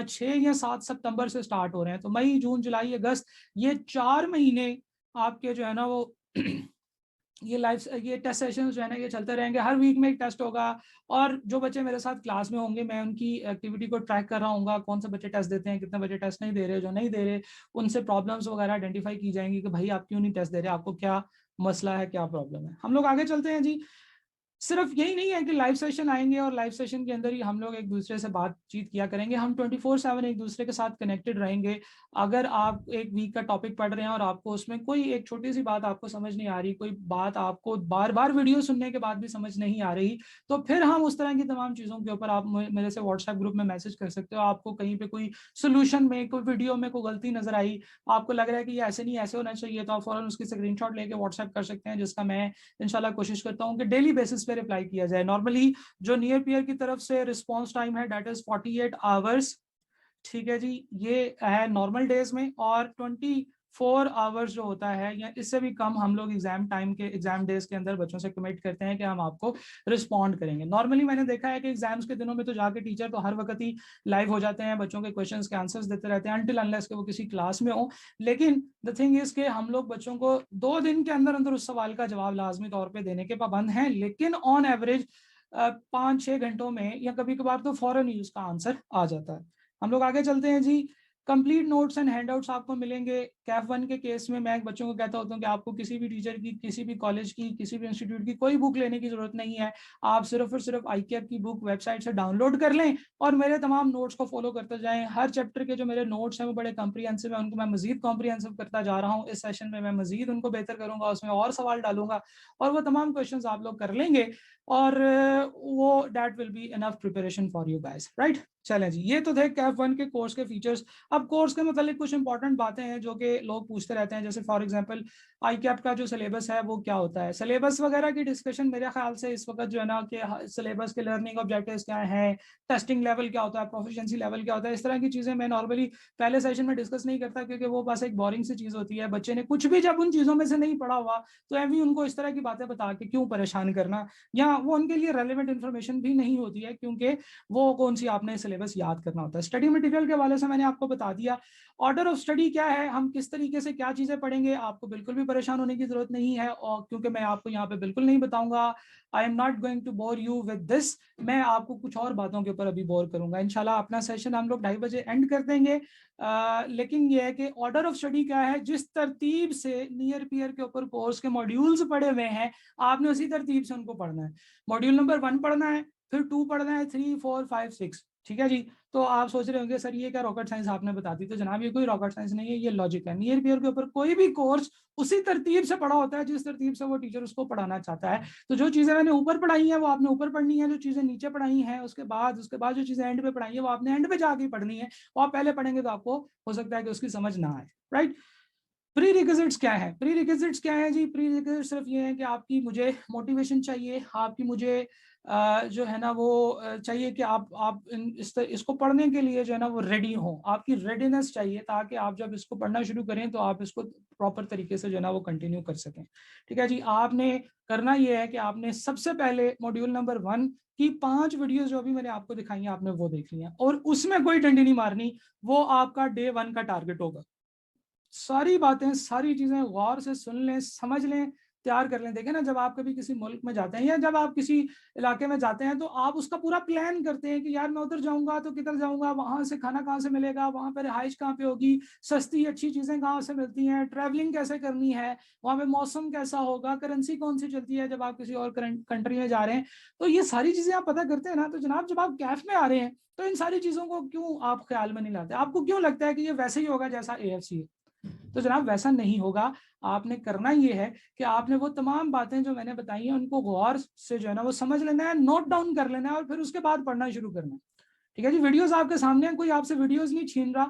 Speaker 1: 6 या 7 सितंबर से स्टार्ट हो रहे हैं, तो मई, जून, जुलाई, अगस्त, ये 4 महीने आपके जो है ना वो ये टेस्ट सेशन जो है ना ये चलते रहेंगे। हर वीक में एक टेस्ट होगा, और जो बच्चे मेरे साथ क्लास में होंगे मैं उनकी एक्टिविटी को ट्रैक कर रहा हूँ, कौन से बच्चे टेस्ट देते हैं, कितने बच्चे टेस्ट नहीं दे रहे, जो नहीं दे रहे उनसे प्रॉब्लम्स वगैरह आइडेंटिफाई की जाएंगी कि भाई आप क्यों नहीं टेस्ट दे रहे, आपको क्या मसला है, क्या प्रॉब्लम है। हम लोग आगे चलते हैं जी। सिर्फ यही नहीं है कि लाइव सेशन आएंगे और लाइव सेशन के अंदर ही हम लोग एक दूसरे से बातचीत किया करेंगे, हम 24/7 एक दूसरे के साथ कनेक्टेड रहेंगे। अगर आप एक वीक का टॉपिक पढ़ रहे हैं और आपको उसमें कोई एक छोटी सी बात आपको समझ नहीं आ रही, कोई बात आपको बार बार वीडियो सुनने के बाद भी समझ नहीं आ रही, तो फिर हम उस तरह की तमाम चीज़ों के ऊपर आप मेरे से व्हाट्सएप ग्रुप में मैसेज कर सकते हो। आपको कहीं पे कोई सोल्यूशन में, कोई वीडियो में कोई गलती नजर आई, आपको लग रहा है कि ये ऐसे नहीं ऐसे होना चाहिए, तो आप फौरन उसकी स्क्रीनशॉट लेके व्हाट्सएप कर सकते हैं, जिसका मैं इंशाल्लाह कोशिश करता हूँ कि डेली बेसिस पे रिप्लाई किया जाए। नॉर्मली जो नियर पियर की तरफ से रिस्पॉन्स टाइम है दैट इज 48 आवर्स, ठीक है जी, ये है नॉर्मल डेज में, और 24 आवर्स जो होता है या इससे भी कम हम लोग एग्जाम टाइम के, एग्जाम डेज के अंदर बच्चों से कमिट करते हैं कि हम आपको रिस्पॉन्ड करेंगे। नॉर्मली मैंने देखा है कि एग्जाम्स के दिनों में तो जाके टीचर तो हर वक्त ही लाइव हो जाते हैं, बच्चों के क्वेश्चन के आंसर्स देते रहते हैं अनटिल अनलेस के वो किसी क्लास में हो। लेकिन द थिंग इज के हम लोग बच्चों को 2 दिन के अंदर अंदर उस सवाल का जवाब लाजमी तौर पर देने के पाबंद हैं, लेकिन ऑन एवरेज 5-6 घंटों में या कभी कभार तो फौरन ही उसका आंसर आ जाता है। हम लोग आगे चलते हैं जी। कंप्लीट नोट्स एंड हैंडआउट्स आपको मिलेंगे। कैफ 1 के केस में मैं बच्चों को कहता होता हूँ कि आपको किसी भी टीचर की, किसी भी कॉलेज की, किसी भी इंस्टीट्यूट की कोई बुक लेने की जरूरत नहीं है। आप सिर्फ और सिर्फ ICAP की बुक वेबसाइट से डाउनलोड कर लें और मेरे तमाम नोट्स को फॉलो करते जाएं। हर चैप्टर के जो मेरे नोट्स हैं वो बड़े कॉम्प्रिहेंसिव है, उनको मैं मजीद कॉम्प्रिहेंसिव करता जा रहा हूँ। इस सेशन में मैं मजीद उनको बेहतर करूंगा, उसमें और सवाल डालूंगा और वो तमाम क्वेश्चन आप लोग कर लेंगे और वो that will be enough preparation for you guys, right. चलें जी, ये तो थे कैफ 1 के कोर्स के फीचर्स। अब कोर्स के मतलब कुछ इंपॉर्टेंट बातें हैं जो कि लोग पूछते रहते हैं, जैसे फॉर एग्जांपल ICAP का जो सिलेबस है वो क्या होता है। सिलेबस वगैरह की डिस्कशन मेरे ख्याल से इस वक्त जो है ना कि सिलेबस के लर्निंग ऑब्जेक्टिव्स क्या हैं, टेस्टिंग लेवल क्या होता है, प्रोफिशिएंसी लेवल क्या होता है, इस तरह की चीज़ें मैं नॉर्मली पहले सेशन में डिस्कस नहीं करता, क्योंकि वो बस एक बोरिंग सी चीज़ होती है। बच्चे ने कुछ भी जब उन चीज़ों में से नहीं पढ़ा हुआ तो एवं उनको इस तरह की बातें बता के क्यों परेशान करना, या वो उनके लिए रेलिवेंट इन्फॉर्मेशन भी नहीं होती है, क्योंकि वो कौन सी आपने सिलेबस याद करना होता है। स्टडी मटेरियल के हवाले से मैंने आपको बता दिया। ऑर्डर ऑफ स्टडी क्या है, हम किस तरीके से क्या चीजें पढ़ेंगे, आपको बिल्कुल भी परेशान होने की जरूरत नहीं है, और क्योंकि मैं आपको यहाँ पे बिल्कुल नहीं बताऊंगा। I am not going to bore you with this. मैं आपको कुछ और बातों के ऊपर अभी बोर करूंगा। इंशाल्लाह अपना सेशन हम लोग 2:30 बजे एंड कर देंगे। लेकिन यह है कि ऑर्डर ऑफ स्टडी क्या है, जिस तरतीब से नियर पीयर के ऊपर कोर्स के मॉड्यूल्स पढ़े हुए हैं आपने उसी तरतीब से उनको पढ़ना है। मॉड्यूल नंबर 1 पढ़ना है, फिर 2 पढ़ना है, 3, 4, 5, 6, ठीक है जी। तो आप सोच रहे होंगे सर ये क्या रॉकेट साइंस आपने बता दी। तो जनाब ये कोई रॉकेट साइंस नहीं है, ये लॉजिक है। नियर पेयर के ऊपर कोई भी कोर्स उसी तरतीब से पढ़ा होता है जिस तरतीब से वो टीचर उसको पढ़ाना चाहता है। तो जो चीजें मैंने ऊपर पढ़ाई हैं वो आपने ऊपर पढ़नी है, जो चीजें नीचे पढ़ाई हैं उसके बाद जो चीजें एंड पे पढ़ाई है वो आपने एंड पे जाके पढ़नी है। वो आप पहले पढ़ेंगे तो आपको हो सकता है कि उसकी समझ ना आए, राइट। प्री रिक्विजिट्स क्या है, प्री रिक्विजिट्स क्या है जी। प्री रिक्विजिट्स सिर्फ ये है कि आपकी मुझे मोटिवेशन चाहिए, आपकी मुझे जो है ना वो चाहिए कि आप इसको पढ़ने के लिए जो है ना वो रेडी हो, आपकी रेडीनेस चाहिए, ताकि आप जब इसको पढ़ना शुरू करें तो आप इसको प्रॉपर तरीके से जो है ना वो कंटिन्यू कर सकें। ठीक है जी। आपने करना ये है कि आपने सबसे पहले मॉड्यूल नंबर 1 की 5 वीडियोस जो अभी मैंने आपको दिखाई हैं आपने वो देख लिया, और उसमें कोई डंडी नहीं मारनी। वो आपका डे 1 का टारगेट होगा। सारी बातें, सारी चीजें गौर से सुन लें, समझ लें, तैयार कर लें। देखें ना, जब आप कभी किसी मुल्क में जाते हैं या जब आप किसी इलाके में जाते हैं तो आप उसका पूरा प्लान करते हैं कि यार मैं उधर जाऊंगा तो किधर जाऊंगा, वहां से खाना कहाँ से मिलेगा, वहां पर रिहाइश कहाँ पे होगी, सस्ती अच्छी चीजें कहाँ से मिलती हैं, ट्रैवलिंग कैसे करनी है, वहां पे मौसम कैसा होगा, करेंसी कौन सी चलती है जब आप किसी और कंट्री में जा रहे हैं। तो ये सारी चीजें आप पता करते हैं ना। तो जनाब जब आप कैफ में आ रहे हैं तो इन सारी चीजों को क्यों आप ख्याल में नहीं लाते, आपको क्यों लगता है कि ये वैसे ही होगा जैसा AFC है। तो जनाब वैसा नहीं होगा। आपने करना ये है कि आपने वो तमाम बातें जो मैंने बताई हैं उनको गौर से जो है ना वो समझ लेना है, नोट डाउन कर लेना है और फिर उसके बाद पढ़ना शुरू करना है। ठीक है जी। वीडियोस आपके सामने हैं, कोई आपसे वीडियोस नहीं छीन रहा।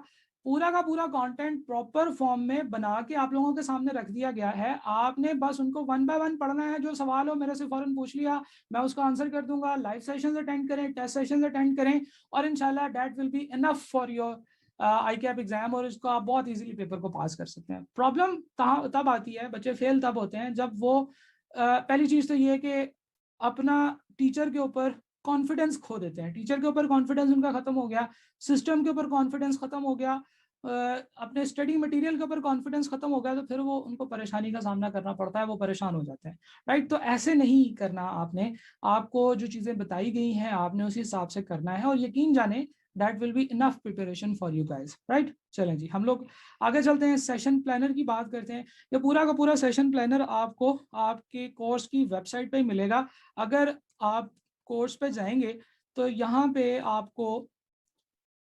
Speaker 1: पूरा का पूरा कंटेंट प्रॉपर फॉर्म में बना के आप लोगों के सामने रख दिया गया है। आपने बस उनको 1 बाय 1 पढ़ना है। जो सवाल हो मेरे से फौरन पूछ लिया, मैं उसका आंसर कर दूंगा। लाइव सेशंस अटेंड करें, टेस्ट सेशंस अटेंड करें, और इंशाल्लाह that will be enough for your ICAP exam, और इसको आप बहुत इजीली पेपर को पास कर सकते हैं। प्रॉब्लम तब आती है, बच्चे फेल तब होते हैं जब वो पहली चीज तो ये है कि अपना टीचर के ऊपर कॉन्फिडेंस खो देते हैं। टीचर के ऊपर कॉन्फिडेंस उनका खत्म हो गया, सिस्टम के ऊपर कॉन्फिडेंस खत्म हो गया, अपने स्टडी मटेरियल के ऊपर कॉन्फिडेंस खत्म हो गया, तो फिर वो उनको परेशानी का सामना करना पड़ता है, वो परेशान हो जाते हैं, राइट। तो ऐसे नहीं करना आपने। आपको जो चीज़ें बताई गई हैं आपने उसी हिसाब से करना है, और यकीन जाने that will be enough preparation for you guys, right. चलें जी, हम लोग आगे चलते हैं, सेशन प्लानर की बात करते हैं। ये पूरा का पूरा सेशन प्लानर आपको आपके कोर्स की वेबसाइट पे ही मिलेगा। अगर आप कोर्स पे जाएंगे तो यहाँ पे आपको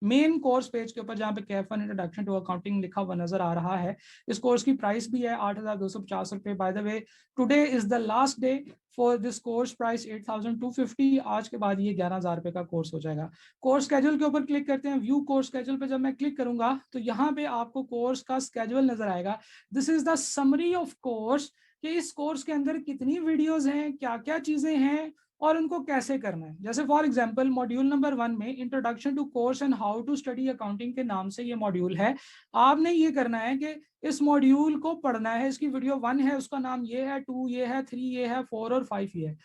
Speaker 1: मेन कोर्स पेज के ऊपर जहाँ पे कैफ 1 इंट्रोडक्शन टू अकाउंटिंग लिखा हुआ नजर आ रहा है, इस कोर्स की प्राइस भी है 8,250 रुपये। By the way today is the last day for this course, price 8,250। आज के बाद ये 11,000 रुपये का कोर्स हो जाएगा। कोर्स स्केड्यूल के ऊपर क्लिक करते हैं। व्यू कोर्स स्केड्यूल पे जब मैं क्लिक करूंगा तो यहाँ पे आपको कोर्स का स्केड्यूल नजर आएगा। This is the summary of course, कि इस कोर्स के अंदर कितनी वीडियोस हैं, क्या क्या चीजें हैं और उनको कैसे करना है। जैसे फॉर एग्जांपल मॉड्यूल नंबर 1 में introduction to course and how to study accounting के नाम से ये मॉड्यूल है। आपने ये करना है कि इस मॉड्यूल को पढ़ना है। इसकी वीडियो 1 है, उसका नाम ये है, 2 ये है, 3 ये है, 4 और 5 ये है।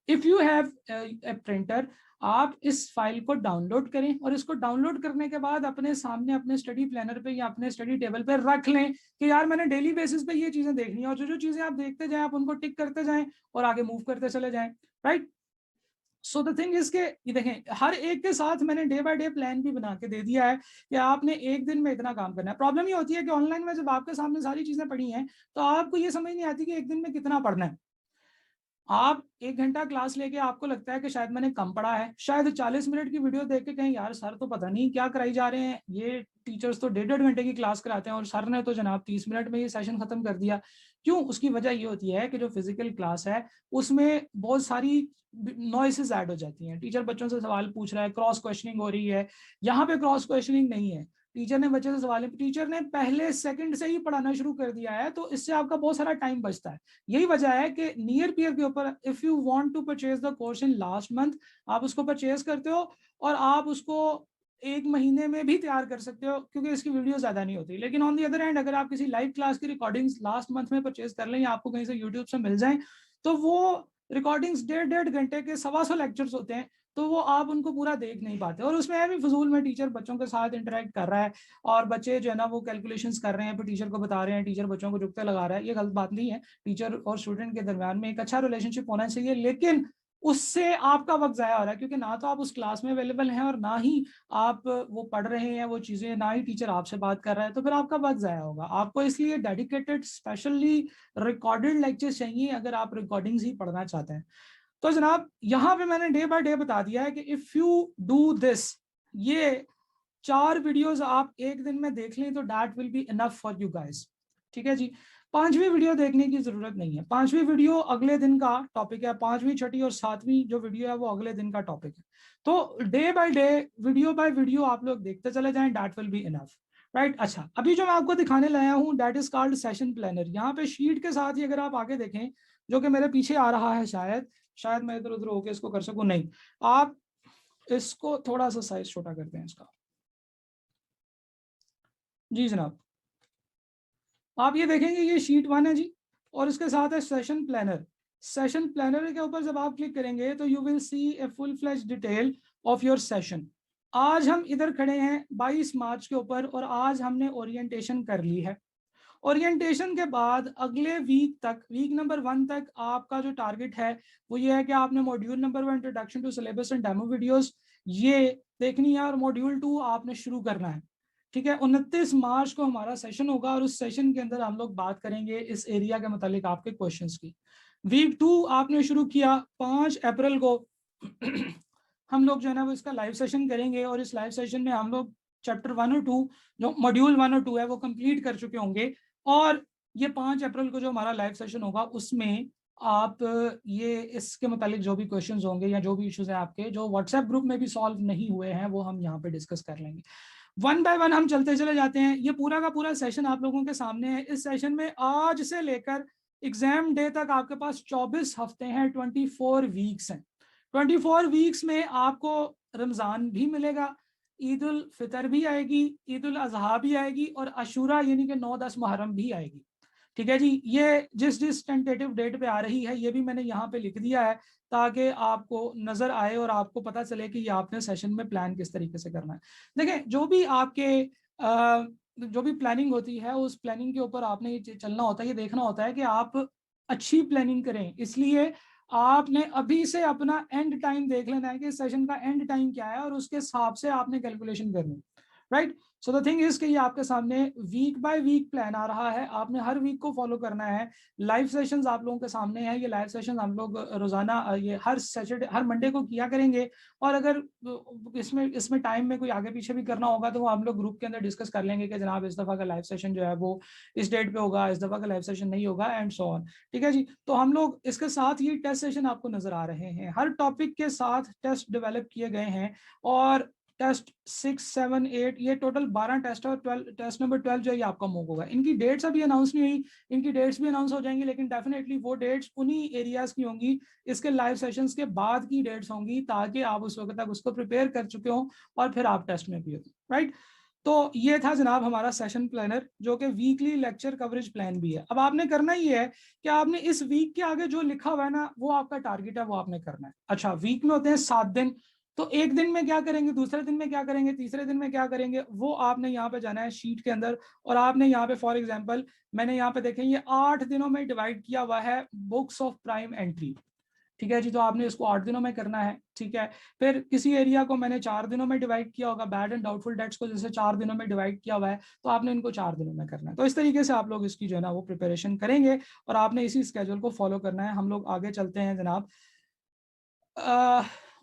Speaker 1: If you have a printer, आप इस फाइल को डाउनलोड करें, और इसको डाउनलोड करने के बाद अपने सामने अपने स्टडी प्लानर पे या अपने स्टडी टेबल पे रख लें कि यार मैंने डेली बेसिस पे ये चीजें देखनी है, और जो जो चीजें आप देखते जाएं आप उनको टिक करते जाएं और आगे मूव करते चले जाएं, right. So the thing is के ये देखें, हर एक के साथ मैंने डे बाय डे प्लान भी बना के दे दिया है कि आपने एक दिन में इतना काम करना है। प्रॉब्लम ये होती है कि ऑनलाइन में जब आपके सामने सारी चीजें पड़ी हैं तो आपको ये समझ नहीं आती कि एक दिन में कितना पढ़ना है। आप 1 घंटा क्लास लेके आपको लगता है कि शायद मैंने कम पढ़ा है, शायद 40 मिनट की वीडियो देख के कहीं यार सर तो पता नहीं क्या कराई जा रहे हैं, ये टीचर्स तो 1.5 घंटे की क्लास कराते हैं और सर ने तो जनाब 30 मिनट में ये सेशन खत्म कर दिया। क्यों? उसकी वजह ये होती है कि जो फिजिकल क्लास है उसमें बहुत सारी नॉइसेस ऐड हो जाती हैं। टीचर बच्चों से सवाल पूछ रहा है, क्रॉस क्वेश्चनिंग हो रही है। यहाँ पे क्रॉस क्वेश्चनिंग नहीं है, टीचर ने बच्चे से सवाल, टीचर ने पहले सेकंड से ही पढ़ाना शुरू कर दिया है, तो इससे आपका बहुत सारा टाइम बचता है। यही वजह है कि नियर पीयर के ऊपर if you want to purchase the course in last month, आप उसको परचेज करते हो और आप उसको 1 महीने में भी तैयार कर सकते हो क्योंकि इसकी वीडियो ज्यादा नहीं होती। लेकिन ऑन दी अदर हैंड अगर आप किसी लाइव क्लास की रिकॉर्डिंग्स लास्ट मंथ में परचेज कर लें या आपको कहीं से यूट्यूब से मिल जाए, तो वो रिकॉर्डिंग्स 1.5 घंटे के 125 लेक्चर्स होते हैं, तो वो आप उनको पूरा देख नहीं पाते। और उसमें है भी फजूल में टीचर बच्चों के साथ इंटरेक्ट कर रहा है और बच्चे जो है ना वो कैलकुलेशंस कर रहे हैं, फिर टीचर को बता रहे हैं, टीचर बच्चों को जुगते लगा रहा है। ये गलत बात नहीं है, टीचर और स्टूडेंट के दरमियान में एक अच्छा रिलेशनशिप होना चाहिए, लेकिन उससे आपका वक्त जाया हो रहा है क्योंकि ना तो आप उस क्लास में अवेलेबल हैं और ना ही आप वो पढ़ रहे हैं वो चीजें, ना ही टीचर आपसे बात कर रहा है, तो फिर आपका वक्त जाया होगा। आपको इसलिए डेडिकेटेड स्पेशली रिकॉर्डेड लेक्चर्स चाहिए अगर आप रिकॉर्डिंग्स ही पढ़ना चाहते हैं। तो जनाब यहाँ पे मैंने डे बाय डे बता दिया है कि इफ यू डू दिस, ये 4 वीडियोस आप एक दिन में देख लें तो that will be enough for you guys. ठीक है जी, 5वीं वीडियो देखने की जरूरत नहीं है। 5वीं वीडियो अगले दिन का टॉपिक है, 5वीं, 6वीं और 7वीं जो वीडियो है वो अगले दिन का टॉपिक है। तो day by day, video by video आप लोग देखते चले जाएं, that will be enough, right. अच्छा, अभी जो मैं आपको दिखाने लाया हूं that is called session planner. यहाँ पे शीट के साथ ही अगर आप आगे देखें, जो कि मेरे पीछे आ रहा है, शायद शायद मैं इधर उधर होके इसको कर सकूं, नहीं, आप इसको थोड़ा सा साइज छोटा करते हैं इसका। जी जनाब, आप ये देखेंगे ये शीट 1 है जी, और इसके साथ है सेशन प्लानर। सेशन प्लानर के ऊपर जब आप क्लिक करेंगे तो you will see a full flash detail of your session. आज हम इधर खड़े हैं 22 मार्च के ऊपर और आज हमने ओरिएंटेशन कर ली है। ओरिएंटेशन के बाद अगले वीक तक, वीक नंबर 1 तक आपका जो टारगेट है वो ये है कि आपने module number 1 introduction to syllabus and demo videos ये देखनी है और मॉड्यूल 2 आपने शुरू करना है। ठीक है, 29 मार्च को हमारा सेशन होगा और उस सेशन के अंदर हम लोग बात करेंगे इस एरिया के मतलब आपके क्वेश्चंस की। वीक 2 आपने शुरू किया 5 अप्रैल को हम लोग जो है ना वो इसका लाइव सेशन करेंगे और इस लाइव सेशन में हम लोग चैप्टर 1 और 2, जो मॉड्यूल 1 और 2 है वो कंप्लीट कर चुके होंगे। और ये 5 अप्रैल को जो हमारा लाइव सेशन होगा उसमें आप ये इसके मतलब जो भी क्वेश्चंस होंगे या जो भी इश्यूज हैं आपके जो व्हाट्सएप ग्रुप में भी सॉल्व नहीं हुए हैं वो हम यहाँ पे डिस्कस कर लेंगे। 1 बाय 1 हम चलते चले जाते हैं। ये पूरा का पूरा सेशन आप लोगों के सामने है। इस सेशन में आज से लेकर एग्जाम डे तक आपके पास 24 हफ्ते हैं, 24 वीक्स हैं। 24 वीक्स में आपको रमजान भी मिलेगा, ईद उल फितर भी आएगी, ईद उल अजहा भी आएगी और अशूरा यानी कि 9-10 मुहर्रम भी आएगी। ठीक है जी, ये जिस जिस टेंटेटिव डेट पे आ रही है ये भी मैंने यहाँ पे लिख दिया है ताकि आपको नजर आए और आपको पता चले कि ये आपने सेशन में प्लान किस तरीके से करना है। देखें, जो भी आपके जो भी प्लानिंग होती है उस प्लानिंग के ऊपर आपने ये चलना होता है, ये देखना होता है कि आप अच्छी प्लानिंग करें। इसलिए आपने अभी से अपना एंड टाइम देख लेना है कि सेशन का एंड टाइम क्या है और उसके हिसाब से आपने कैलकुलेशन करनी, right. So the thing is कि ये आपके सामने वीक बाय वीक प्लान आ रहा है, आपने हर वीक को फॉलो करना है। लाइव सेशंस आप लोगों के सामने हैं, ये लाइव सेशंस हम लोग रोजाना ये हर सैटरडे हर मंडे को किया करेंगे। और अगर इसमें इसमें टाइम में कोई आगे पीछे भी करना होगा तो वो हम लोग ग्रुप के अंदर डिस्कस कर लेंगे कि जनाब इस दफा का लाइव सेशन जो है वो इस डेट पे होगा, इस दफा का लाइव सेशन नहीं होगा एंड सो ऑन। ठीक है जी, तो हम लोग इसके साथ ये टेस्ट सेशन आपको नजर आ रहे हैं, हर टॉपिक के साथ टेस्ट डेवलप किए गए हैं। और टेस्ट 6, 7, 8 ये टोटल 12 टेस्ट और 12 टेस्ट नंबर 12 जो है आपका मूव होगा। इनकी डेट्स अभी अनाउंस नहीं हुई, इनकी डेट्स भी अनाउंस हो जाएंगी, लेकिन डेफिनेटली वो डेट्स उन्हीं एरियाज की होंगी, इसके लाइव सेशंस के बाद की डेट्स होंगी ताकि आप उस वक्त तक उसको प्रिपेयर कर चुके हो और फिर आप टेस्ट में भी हो, राइट। तो ये था जनाब हमारा सेशन प्लानर जो कि वीकली लेक्चर कवरेज प्लान भी है। अब आपने करना ही है कि आपने इस वीक के आगे जो लिखा हुआ है ना वो आपका टारगेट है, वो आपने करना है। अच्छा, वीक में होते हैं 7 दिन, तो एक दिन में क्या करेंगे, दूसरे दिन में क्या करेंगे, तीसरे दिन में क्या करेंगे, वो आपने यहाँ पे जाना है शीट के अंदर। और आपने यहाँ पे फॉर एग्जांपल मैंने यहाँ पे देखें ये 8 दिनों में डिवाइड किया हुआ है बुक्स ऑफ प्राइम एंट्री। ठीक है जी, तो आपने इसको 8 दिनों में करना है। ठीक है, फिर किसी एरिया को मैंने 4 दिनों में डिवाइड किया होगा, बैड एंड डाउटफुल डेट्स को जैसे 4 दिनों में डिवाइड किया हुआ है, तो आपने इनको 4 दिनों में करना है। तो इस तरीके से आप लोग इसकी जो है ना वो प्रिपरेशन करेंगे और आपने इसी स्केड्यूल को फॉलो करना है। हम लोग आगे चलते हैं जनाब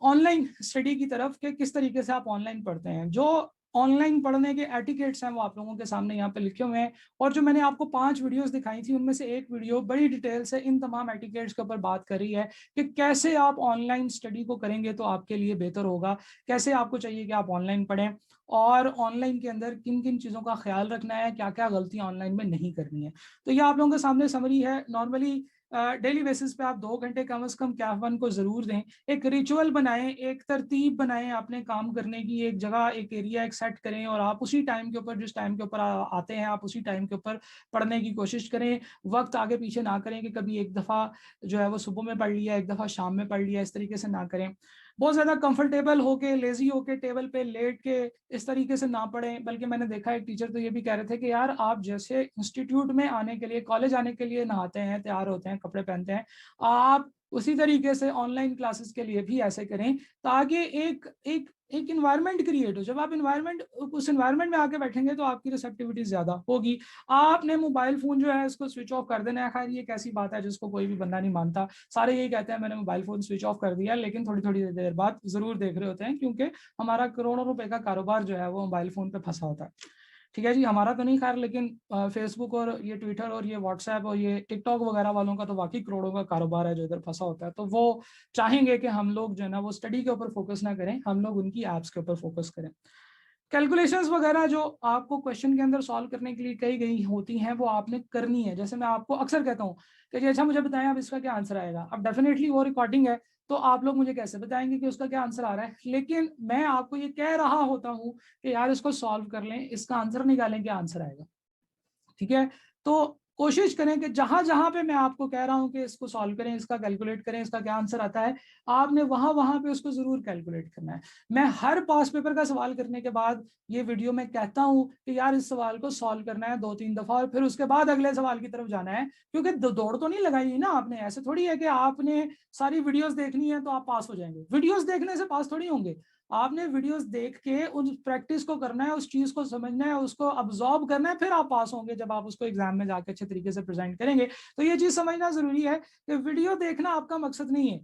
Speaker 1: ऑनलाइन स्टडी की तरफ, कि किस तरीके से आप ऑनलाइन पढ़ते हैं। जो ऑनलाइन पढ़ने के एटिकेट्स हैं वो आप लोगों के सामने यहाँ पे लिखे हुए हैं, और जो मैंने आपको 5 वीडियोस दिखाई थी उनमें से एक वीडियो बड़ी डिटेल से इन तमाम एटिकेट्स के ऊपर बात कर रही है कि कैसे आप ऑनलाइन स्टडी को करेंगे तो आपके लिए बेहतर होगा, कैसे आपको चाहिए कि आप ऑनलाइन पढ़ें, और ऑनलाइन के अंदर किन किन चीज़ों का ख्याल रखना है, क्या क्या गलतियां ऑनलाइन में नहीं करनी है। तो ये आप लोगों के सामने समरी है। नॉर्मली डेली बेसिस पे आप 2 घंटे कम से कम कैफ वन को जरूर दें। एक रिचुअल बनाएं, एक तरतीब बनाएं अपने काम करने की, एक जगह एक एरिया एक सेट करें और आप उसी टाइम के ऊपर, जिस टाइम के ऊपर आते हैं आप उसी टाइम के ऊपर पढ़ने की कोशिश करें। वक्त आगे पीछे ना करें कि कभी एक दफ़ा जो है वो सुबह में पढ़ लिया, एक दफ़ा शाम में पढ़ लिया, इस तरीके से ना करें। बहुत ज़्यादा कंफर्टेबल होके, लेजी होके, टेबल पे लेट के इस तरीके से ना पढ़ें। बल्कि मैंने देखा एक टीचर तो ये भी कह रहे थे कि यार आप जैसे इंस्टीट्यूट में आने के लिए, कॉलेज आने के लिए नहाते हैं, तैयार होते हैं, कपड़े पहनते हैं, आप उसी तरीके से ऑनलाइन क्लासेस के लिए भी ऐसे करें, ताकि एक एक एक इन्वायरमेंट क्रिएट हो। जब आप उस इन्वायरमेंट में आके बैठेंगे तो आपकी रिसेप्टिविटी ज्यादा होगी। आपने मोबाइल फोन जो है इसको स्विच ऑफ कर देना है। खैर ये कैसी बात है जिसको कोई भी बंदा नहीं मानता, सारे यही कहते हैं मैंने मोबाइल फोन स्विच ऑफ कर दिया, लेकिन थोड़ी थोड़ी देर बाद जरूर देख रहे होते हैं, क्योंकि हमारा करोड़ों रुपए का कारोबार जो है वो मोबाइल फोन पे फंसा होता है। ठीक है जी, हमारा तो नहीं खैर, लेकिन फेसबुक और ये ट्विटर और ये व्हाट्सएप और ये टिकटॉक वगैरह वालों का तो वाकई करोड़ों का कारोबार है जो इधर फंसा होता है। तो वो चाहेंगे कि हम लोग जो है ना वो स्टडी के ऊपर फोकस ना करें, हम लोग उनकी एप्स के ऊपर फोकस करें। कैलकुलेशंस वगैरह जो आपको क्वेश्चन के अंदर सॉल्व करने के लिए कही गई होती हैं वो आपने करनी है। जैसे मैं आपको अक्सर कहता हूँ कि जी अच्छा मुझे बताएं अब इसका क्या आंसर आएगा। अब डेफिनेटली वो रिकॉर्डिंग है तो आप लोग मुझे कैसे बताएंगे कि उसका क्या आंसर आ रहा है, लेकिन मैं आपको ये कह रहा होता हूँ कि यार इसको सॉल्व कर लें, इसका आंसर निकालें, क्या आंसर आएगा। ठीक है, तो कोशिश करें कि जहां जहां पे मैं आपको कह रहा हूं कि इसको सॉल्व करें, इसका कैलकुलेट करें, इसका क्या आंसर आता है, आपने वहां वहां पे उसको जरूर कैलकुलेट करना है। मैं हर पास पेपर का सवाल करने के बाद ये वीडियो में कहता हूं कि यार इस सवाल को सॉल्व करना है 2-3 दफा और फिर उसके बाद अगले सवाल की तरफ जाना है, क्योंकि दौड़ तो नहीं लगाई ना आपने। ऐसे थोड़ी है कि आपने सारी वीडियोस देखनी है तो आप पास हो जाएंगे। वीडियोस देखने से पास थोड़ी होंगे। आपने वीडियोस देख के उस प्रैक्टिस को करना है, उस चीज को समझना है, उसको अब्सॉर्ब करना है, फिर आप पास होंगे जब आप उसको एग्जाम में जाके अच्छे तरीके से प्रेजेंट करेंगे। तो ये चीज समझना जरूरी है कि वीडियो देखना आपका मकसद नहीं है।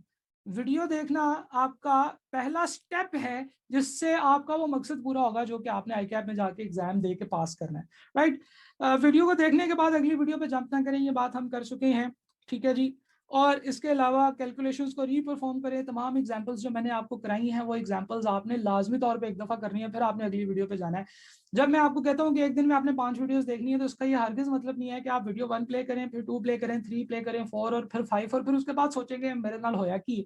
Speaker 1: वीडियो देखना आपका पहला स्टेप है जिससे आपका वो मकसद पूरा होगा जो कि आपने आईकैप में जाके एग्जाम दे के पास करना है। राइट, वीडियो को देखने के बाद अगली वीडियो पे जंप ना करें, ये बात हम कर चुके हैं। ठीक है जी, और इसके अलावा कैलकुलेशंस को रीपरफॉर्म करें। तमाम एग्जांपल्स जो मैंने आपको कराई हैं वो एग्जांपल्स आपने लाजमी तौर पे एक दफ़ा करनी है, फिर आपने अगली वीडियो पे जाना है। जब मैं आपको कहता हूँ कि एक दिन में आपने 5 वीडियोस देखनी है तो इसका ये हरगिज मतलब नहीं है कि आप वीडियो 1 प्ले करें, फिर 2 प्ले करें, 3 प्ले करें, 4 और फिर 5 और फिर उसके बाद सोचेंगे मेरे नाल होया कि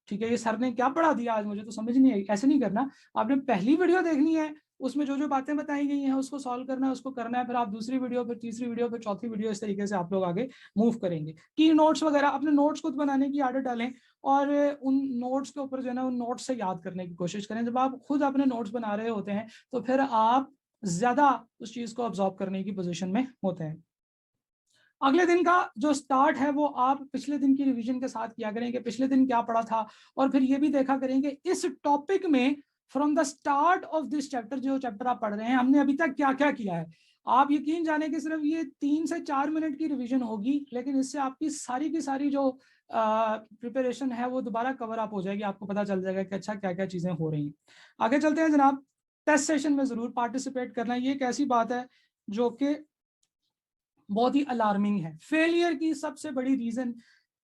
Speaker 1: ठीक है ये सर ने क्या पढ़ा दिया आज, मुझे तो समझ नहीं आई। ऐसे नहीं करना। आपने पहली वीडियो देखनी है, उसमें जो जो बातें बताई गई हैं उसको सॉल्व करना है, उसको करना है, फिर आप दूसरी वीडियो, फिर तीसरी वीडियो, फिर चौथी वीडियो, इस तरीके से आप लोग आगे मूव करेंगे। की नोट्स वगैरह अपने नोट्स खुद बनाने की आदत डालें और उन नोट्स के ऊपर जो है ना उन नोट्स से याद करने की कोशिश करें। जब आप खुद अपने नोट्स बना रहे होते हैं तो फिर आप ज्यादा उस चीज को ऑब्जॉर्व करने की पोजीशन में होते हैं। अगले दिन का जो स्टार्ट है वो आप पिछले दिन की रिवीजन के साथ किया करें कि पिछले दिन क्या पढ़ा था, और फिर ये भी देखा करेंगे इस टॉपिक में from the start of this chapter, जो चैप्टर आप पढ़ रहे हैं हमने अभी तक क्या क्या किया है। आप यकीन जाने कि सिर्फ ये 3 से 4 मिनट की रिवीजन होगी, लेकिन इससे आपकी सारी की सारी जो प्रिपरेशन है वो दोबारा कवर अप हो जाएगी। आपको पता चल जाएगा कि अच्छा क्या क्या चीजें हो रही हैं। आगे चलते हैं जनाब। टेस्ट सेशन में जरूर पार्टिसिपेट करना, ये एक ऐसी बात है जो कि बहुत ही अलार्मिंग है। फेलियर की सबसे बड़ी रीजन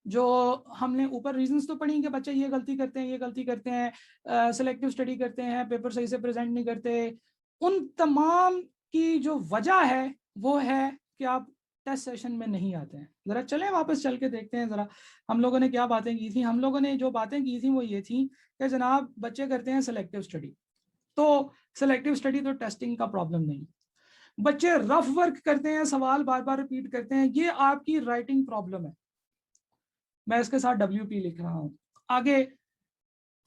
Speaker 1: जो हमने ऊपर रीजंस तो पढ़ी कि बच्चे ये गलती करते हैं, ये गलती करते हैं, सिलेक्टिव स्टडी करते हैं, पेपर सही से प्रेजेंट नहीं करते, उन तमाम की जो वजह है वो है कि आप टेस्ट सेशन में नहीं आते हैं। जरा चलें वापस चल के देखते हैं जरा हम लोगों ने क्या बातें की थी। हम लोगों ने जो बातें की थी वो ये थी कि जनाब बच्चे करते हैं सिलेक्टिव स्टडी, तो सिलेक्टिव स्टडी तो टेस्टिंग का प्रॉब्लम नहीं। बच्चे रफ वर्क करते हैं, सवाल बार बार रिपीट करते हैं, ये आपकी राइटिंग प्रॉब्लम है। मैं इसके साथ WP लिख रहा हूं। आगे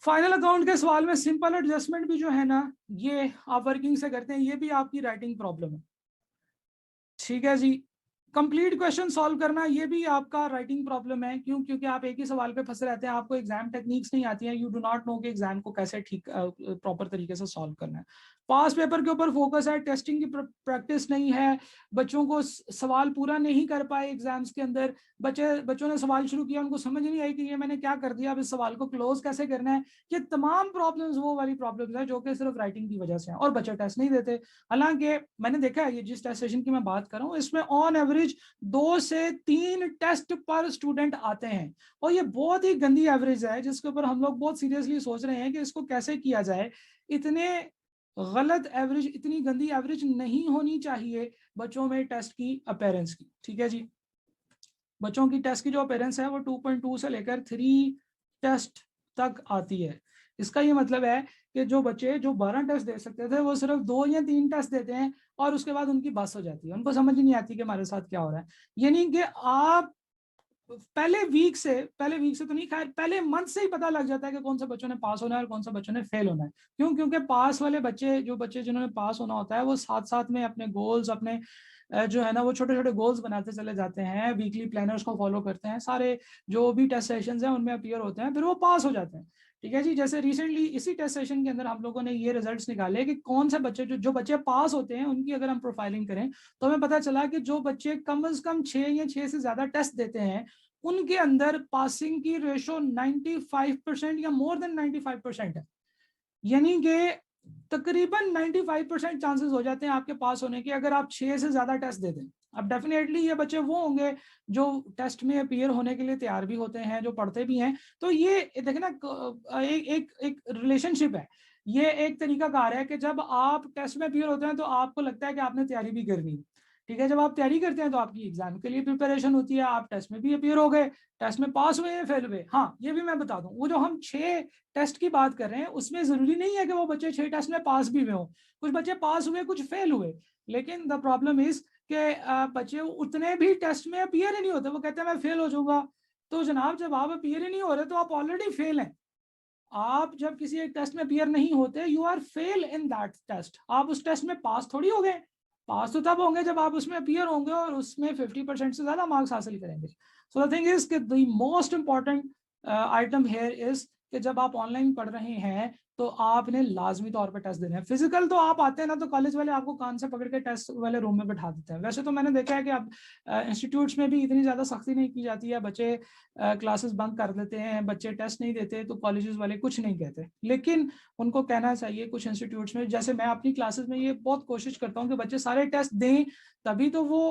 Speaker 1: फाइनल अकाउंट के सवाल में सिंपल एडजस्टमेंट भी जो है ना ये आप वर्किंग से करते हैं, ये भी आपकी राइटिंग प्रॉब्लम है। ठीक है जी, कंप्लीट क्वेश्चन सॉल्व करना ये भी आपका राइटिंग प्रॉब्लम है। क्यों? क्योंकि आप एक ही सवाल पे फंसे रहते हैं, आपको एग्जाम टेक्निक्स नहीं आती हैं, यू डू नॉट नो कि एग्जाम को कैसे ठीक प्रॉपर तरीके से सॉल्व करना है। पास पेपर के ऊपर फोकस है, टेस्टिंग की प्रैक्टिस नहीं है, बच्चों को सवाल पूरा नहीं कर पाए एग्जाम्स के अंदर, बच्चों ने सवाल शुरू किया, उनको समझ नहीं आई कि ये मैंने क्या कर दिया, अब इस सवाल को क्लोज कैसे करना है। ये तमाम प्रॉब्लम्स वो वाली प्रॉब्लम्स है जो कि सिर्फ राइटिंग की वजह से हैं, और बच्चे टेस्ट नहीं देते। हालांकि मैंने देखा है, ये जिस टेस्ट सेशन की मैं बात कर रहा हूँ, इसमें ऑन एवरेज 2 से 3 टेस्ट पर स्टूडेंट आते हैं, और ये बहुत ही गंदी एवरेज है, जिसके ऊपर हम लोग बहुत सीरियसली सोच रहे हैं कि इसको कैसे किया जाए। इतने गलत एवरेज, इतनी गंदी एवरेज नहीं होनी चाहिए बच्चों में टेस्ट की अपेयरेंस की। ठीक है जी, बच्चों की टेस्ट की जो अपेयरेंस है वो 2.2 से लेकर 3 टेस्ट तक आती है। इसका ये मतलब है कि जो बच्चे जो 12 टेस्ट दे सकते थे वो सिर्फ 2 या 3 टेस्ट देते हैं, और उसके बाद उनकी बस हो जाती है, उनको समझ ही नहीं आती कि हमारे साथ क्या हो रहा है। यानी कि आप पहले वीक से तो नहीं, खैर पहले मंथ से ही पता लग जाता है कि कौन से बच्चों ने पास होना है और कौन सा बच्चों ने फेल होना है। क्यों? क्योंकि पास वाले बच्चे, जो बच्चे जिन्होंने पास होना होता है, वो साथ साथ में अपने गोल्स, अपने जो है ना, वो छोटे छोटे गोल्स बनाते चले जाते हैं, वीकली प्लानर्स को फॉलो करते हैं, सारे जो भी टेस्ट सेशंस हैं उनमें अपीयर होते हैं, फिर वो पास हो जाते हैं। ठीक है जी, जैसे रिसेंटली इसी टेस्ट सेशन के अंदर हम लोगों ने ये रिजल्ट्स निकाले कि कौन से बच्चे, जो बच्चे पास होते हैं, उनकी अगर हम प्रोफाइलिंग करें तो हमें पता चला कि जो बच्चे कम से कम 6 या 6 से ज्यादा टेस्ट देते हैं, उनके अंदर पासिंग की रेशो 95% या मोर देन 95% है। यानी कि तकरीबन 95% चांसेस हो जाते हैं आपके पास होने के, अगर आप 6 से ज्यादा टेस्ट दे दें। अब डेफिनेटली ये बच्चे वो होंगे जो टेस्ट में अपीयर होने के लिए तैयार भी होते हैं, जो पढ़ते भी हैं। तो ये देखे ना, एक रिलेशनशिप है, ये एक तरीका कार है कि जब आप टेस्ट में अपीयर होते हैं तो आपको लगता है कि आपने तैयारी भी करनी है। ठीक है, जब आप तैयारी करते हैं तो आपकी एग्जाम के लिए प्रिपरेशन होती है, आप टेस्ट में भी अपीयर हो गए, टेस्ट में पास हुए या फेल हुए। हाँ, ये भी मैं बता दूं, वो जो हम 6 टेस्ट की बात कर रहे हैं, उसमें जरूरी नहीं है कि वो बच्चे 6 टेस्ट में पास भी हुए हों, कुछ बच्चे पास हुए, कुछ फेल हुए। लेकिन द प्रॉब्लम इज कि बच्चे उतने भी टेस्ट में अपीयर ही नहीं होते, वो कहते हैं मैं फेल हो जाऊंगा। तो जनाब, जब आप अपीयर ही नहीं हो रहे तो आप ऑलरेडी फेल हैं। आप जब किसी एक टेस्ट में अपीयर नहीं होते, you are fail in that test. आप उस टेस्ट में पास थोड़ी हो गए। पास तो तब होंगे जब आप उसमें अपीयर होंगे और उसमें 50% से ज्यादा मार्क्स हासिल करेंगे। सो द थिंग इज कि the most important item here is कि जब आप ऑनलाइन पढ़ रहे हैं तो आपने लाजमी तौर पर टेस्ट देना है। फिजिकल तो आप आते हैं ना, तो कॉलेज वाले आपको कान से पकड़ के टेस्ट वाले रूम में बैठा देते हैं। वैसे तो मैंने देखा है कि अब इंस्टीट्यूट्स में भी इतनी ज्यादा सख्ती नहीं की जाती है, बच्चे क्लासेस बंक कर देते हैं, बच्चे टेस्ट नहीं देते तो कॉलेजेस वाले कुछ नहीं कहते। लेकिन उनको कहना चाहिए कुछ इंस्टीट्यूट्स में, जैसे मैं अपनी क्लासेस में ये बहुत कोशिश करता हूँ कि बच्चे सारे टेस्ट दें, तभी तो वो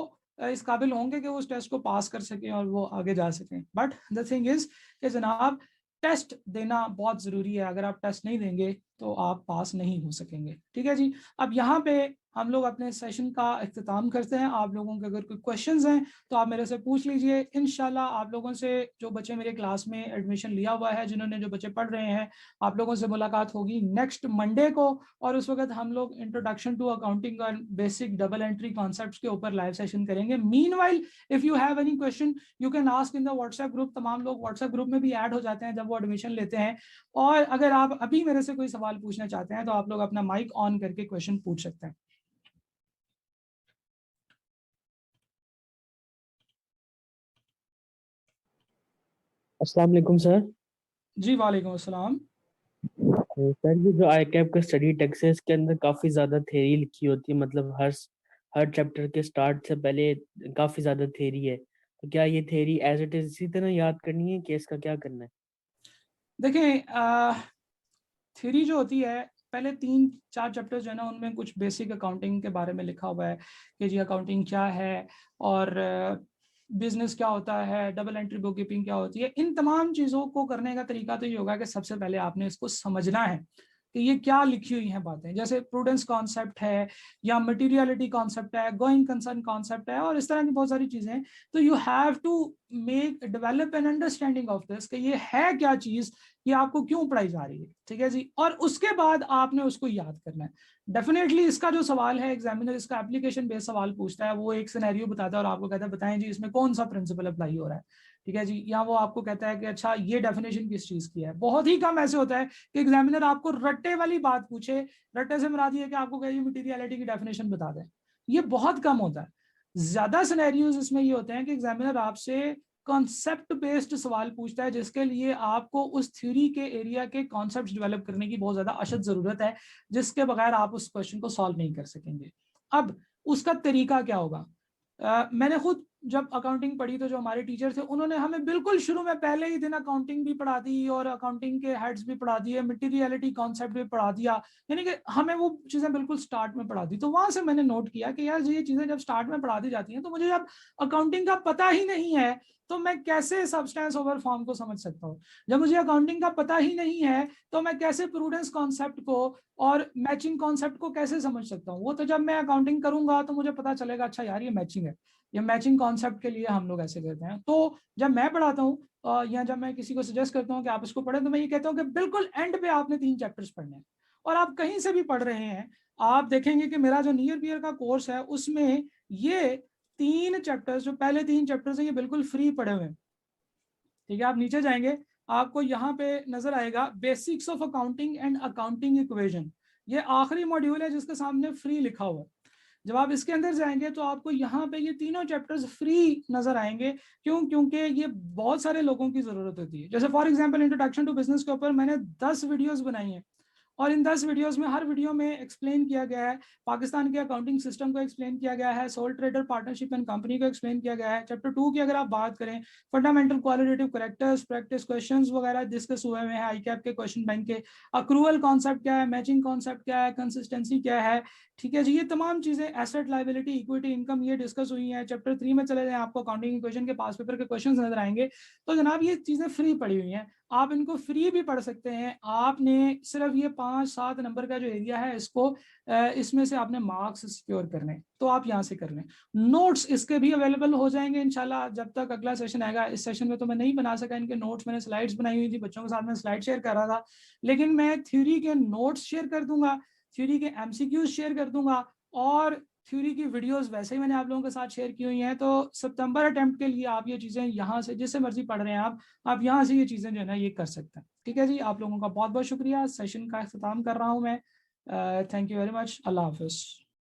Speaker 1: इस काबिल होंगे कि वो उस टेस्ट को पास कर सकें और वो आगे जा सकें। बट द थिंग इज कि जनाब, टेस्ट देना बहुत जरूरी है। अगर आप टेस्ट नहीं देंगे तो आप पास नहीं हो सकेंगे। ठीक है जी, अब यहाँ पे हम लोग अपने सेशन का इख्तिताम करते हैं। आप लोगों के अगर कोई क्वेश्चंस हैं तो आप मेरे से पूछ लीजिए। इंशाल्लाह आप लोगों से, जो बच्चे मेरे क्लास में एडमिशन लिया हुआ है, जो बच्चे पढ़ रहे हैं, आप लोगों से मुलाकात होगी नेक्स्ट मंडे को, और उस वक्त हम लोग इंट्रोडक्शन टू अकाउंटिंग और बेसिक डबल एंट्री कॉन्सेप्ट्स के ऊपर लाइव सेशन करेंगे। Meanwhile if you have any question you can ask in the WhatsApp group. तमाम लोग व्हाट्सएप ग्रुप में भी ऐड हो जाते हैं जब वो एडमिशन लेते हैं, और अगर आप अभी मेरे से कोई सवाल पूछना चाहते हैं तो आप लोग अपना माइक ऑन करके क्वेश्चन पूछ सकते हैं।
Speaker 2: अस्सलाम वालेकुम सर।
Speaker 1: जी वालेकुम अस्सलाम।
Speaker 2: तो सर, ये जो आई कैप का स्टडी टेक्स्ट है, इसके अंदर काफ़ी ज़्यादा थ्योरी लिखी होती है, मतलब हर चैप्टर के स्टार्ट से पहले काफ़ी ज़्यादा थ्योरी है। तो क्या ये थ्योरी एज इट इज़ इसी तरह याद करनी है कि इसका क्या करना है?
Speaker 1: देखें, थ्योरी जो होती है, पहले 3-4 चैप्टर्स जो है ना, उनमें कुछ बेसिक अकाउंटिंग के बारे में लिखा हुआ है कि जी अकाउंटिंग क्या है, और बिजनेस क्या होता है, डबल एंट्री बुक कीपिंग क्या होती है। इन तमाम चीज़ों को करने का तरीका तो ये होगा कि सबसे पहले आपने इसको समझना है कि ये क्या लिखी हुई हैं बातें। जैसे प्रूडेंस कॉन्सेप्ट है, या मटीरियलिटी कॉन्सेप्ट है, गोइंग कंसर्न कॉन्सेप्ट है, और इस तरह की बहुत सारी चीज़ें हैं। तो you have to develop an understanding of this कि ये है क्या चीज़, ये आपको क्यों पढ़ाई जा रही है। ठीक है जी, और उसके बाद आपने उसको याद करना है। डेफिनेटली इसका जो सवाल है, एग्जामिनर इसका एप्लीकेशन बेस्ड सवाल पूछता है, वो एक सिनेरियो बताता है और आपको कहता है बताएं जी इसमें कौन सा प्रिंसिपल अप्लाई हो रहा है। ठीक है जी, या वो आपको कहता है कि अच्छा ये डेफिनेशन किस चीज की है। बहुत ही कम ऐसे होता है कि एग्जामिनर आपको रट्टे वाली बात पूछे, रट्टे से मुराद ये कि आपको कहे मटीरियलिटी की डेफिनेशन बता दें, ये बहुत कम होता है। ज्यादा सिनेरियोज इसमें ये होते हैं कि एग्जामिनर आपसे कॉन्सेप्ट बेस्ड सवाल पूछता है, जिसके लिए आपको उस थ्योरी के एरिया के कॉन्सेप्ट डेवलप करने की बहुत ज्यादा अशद जरूरत है, जिसके बगैर आप उस क्वेश्चन को सॉल्व नहीं कर सकेंगे। अब उसका तरीका क्या होगा? मैंने खुद जब अकाउंटिंग पढ़ी तो जो हमारे टीचर थे उन्होंने हमें बिल्कुल शुरू में पहले ही दिन अकाउंटिंग भी पढ़ा दी और अकाउंटिंग के हेड्स भी पढ़ा दिए, मटेरियलिटी कॉन्सेप्ट भी पढ़ा दिया, यानी कि हमें वो चीजें बिल्कुल स्टार्ट में पढ़ा दी। तो वहां से मैंने नोट किया कि यार ये चीजें जब स्टार्ट में पढ़ा दी जाती हैं तो मुझे जब अकाउंटिंग का पता ही नहीं है तो मैं कैसे सब्सटेंस ओवर फॉर्म को समझ सकता हूँ? जब मुझे अकाउंटिंग का पता ही नहीं है तो मैं कैसे प्रूडेंस कॉन्सेप्ट को और मैचिंग कॉन्सेप्ट को कैसे समझ सकता हूँ? वो तो जब मैं अकाउंटिंग करूंगा तो मुझे पता चलेगा, अच्छा यार ये मैचिंग है, ये मैचिंग कॉन्सेप्ट के लिए हम लोग ऐसे करते हैं। तो जब मैं पढ़ाता हूँ या जब मैं किसी को सजेस्ट करता हूँ कि आप इसको पढ़ें, तो मैं ये कहता हूँ कि बिल्कुल एंड पे आपने 3 चैप्टर्स पढ़ने हैं। और आप कहीं से भी पढ़ रहे हैं, आप देखेंगे कि मेरा जो नियर पियर का कोर्स है उसमें ये 3 चैप्टर्स, जो पहले 3 चैप्टर्स हैं, ये बिल्कुल फ्री पढ़े हुए हैं। ठीक है, आप नीचे जाएंगे, आपको यहाँ पे नजर आएगा basics of accounting and accounting equation, ये आखिरी मॉड्यूल है जिसके सामने फ्री लिखा हुआ है। जब आप इसके अंदर जाएंगे तो आपको यहाँ पे ये तीनों चैप्टर्स फ्री नजर आएंगे। क्यों? क्योंकि ये बहुत सारे लोगों की जरूरत होती है। जैसे for example introduction to business के ऊपर मैंने 10 वीडियोस बनाई हैं, और इन 10 वीडियोस में हर वीडियो में एक्सप्लेन किया गया है पाकिस्तान के अकाउंटिंग सिस्टम को, एक्सप्लेन किया गया है soul trader partnership and company को एक्सप्लेन किया गया है। चैप्टर 2 की अगर आप बात करें, fundamental qualitative characters practice questions वगैरह डिस्कस हुए हैं, आई कैप के क्वेश्चन बैंक के, अक्रूवल कॉन्सेप्ट क्या है, मैचिंग कॉन्सेप्ट क्या है, कंसिस्टेंसी क्या है। ठीक है जी, ये तमाम चीजें, एसेट लाइबिलिटी इक्विटी इनकम, ये डिस्कस हुई है। चैप्टर 3 में चले जाएं, आपको अकाउंटिंग इक्वेशन के पास पेपर के क्वेश्चन नजर आएंगे। तो जनाब ये चीजें फ्री पड़ी हुई हैं, आप इनको फ्री भी पढ़ सकते हैं। आपने सिर्फ ये 5-7 नंबर का जो एरिया है इसको इसमें से आपने मार्क्स सिक्योर करने, तो आप यहाँ से कर लें। नोट्स इसके भी अवेलेबल हो जाएंगे इंशाल्लाह जब तक अगला सेशन आएगा। इस सेशन में तो मैं नहीं बना सका इनके नोट्स, मैंने स्लाइड्स बनाई हुई थी, बच्चों के साथ में स्लाइड शेयर कर रहा था, लेकिन मैं थ्योरी के नोट्स शेयर कर दूंगा, थ्योरी के एमसीक्यूज शेयर कर दूंगा, और थ्योरी की वीडियोस वैसे ही मैंने आप लोगों के साथ शेयर की हुई हैं। तो सितंबर अटेम्प्ट के लिए आप ये चीज़ें यहाँ से जिससे मर्जी पढ़ रहे हैं आप यहाँ से ये चीज़ें जो है ना ये कर सकते हैं। ठीक है जी, आप लोगों का बहुत बहुत शुक्रिया। सेशन का अख्ताम कर रहा हूँ मैं। Thank you very much. अल्लाह हाफिज़।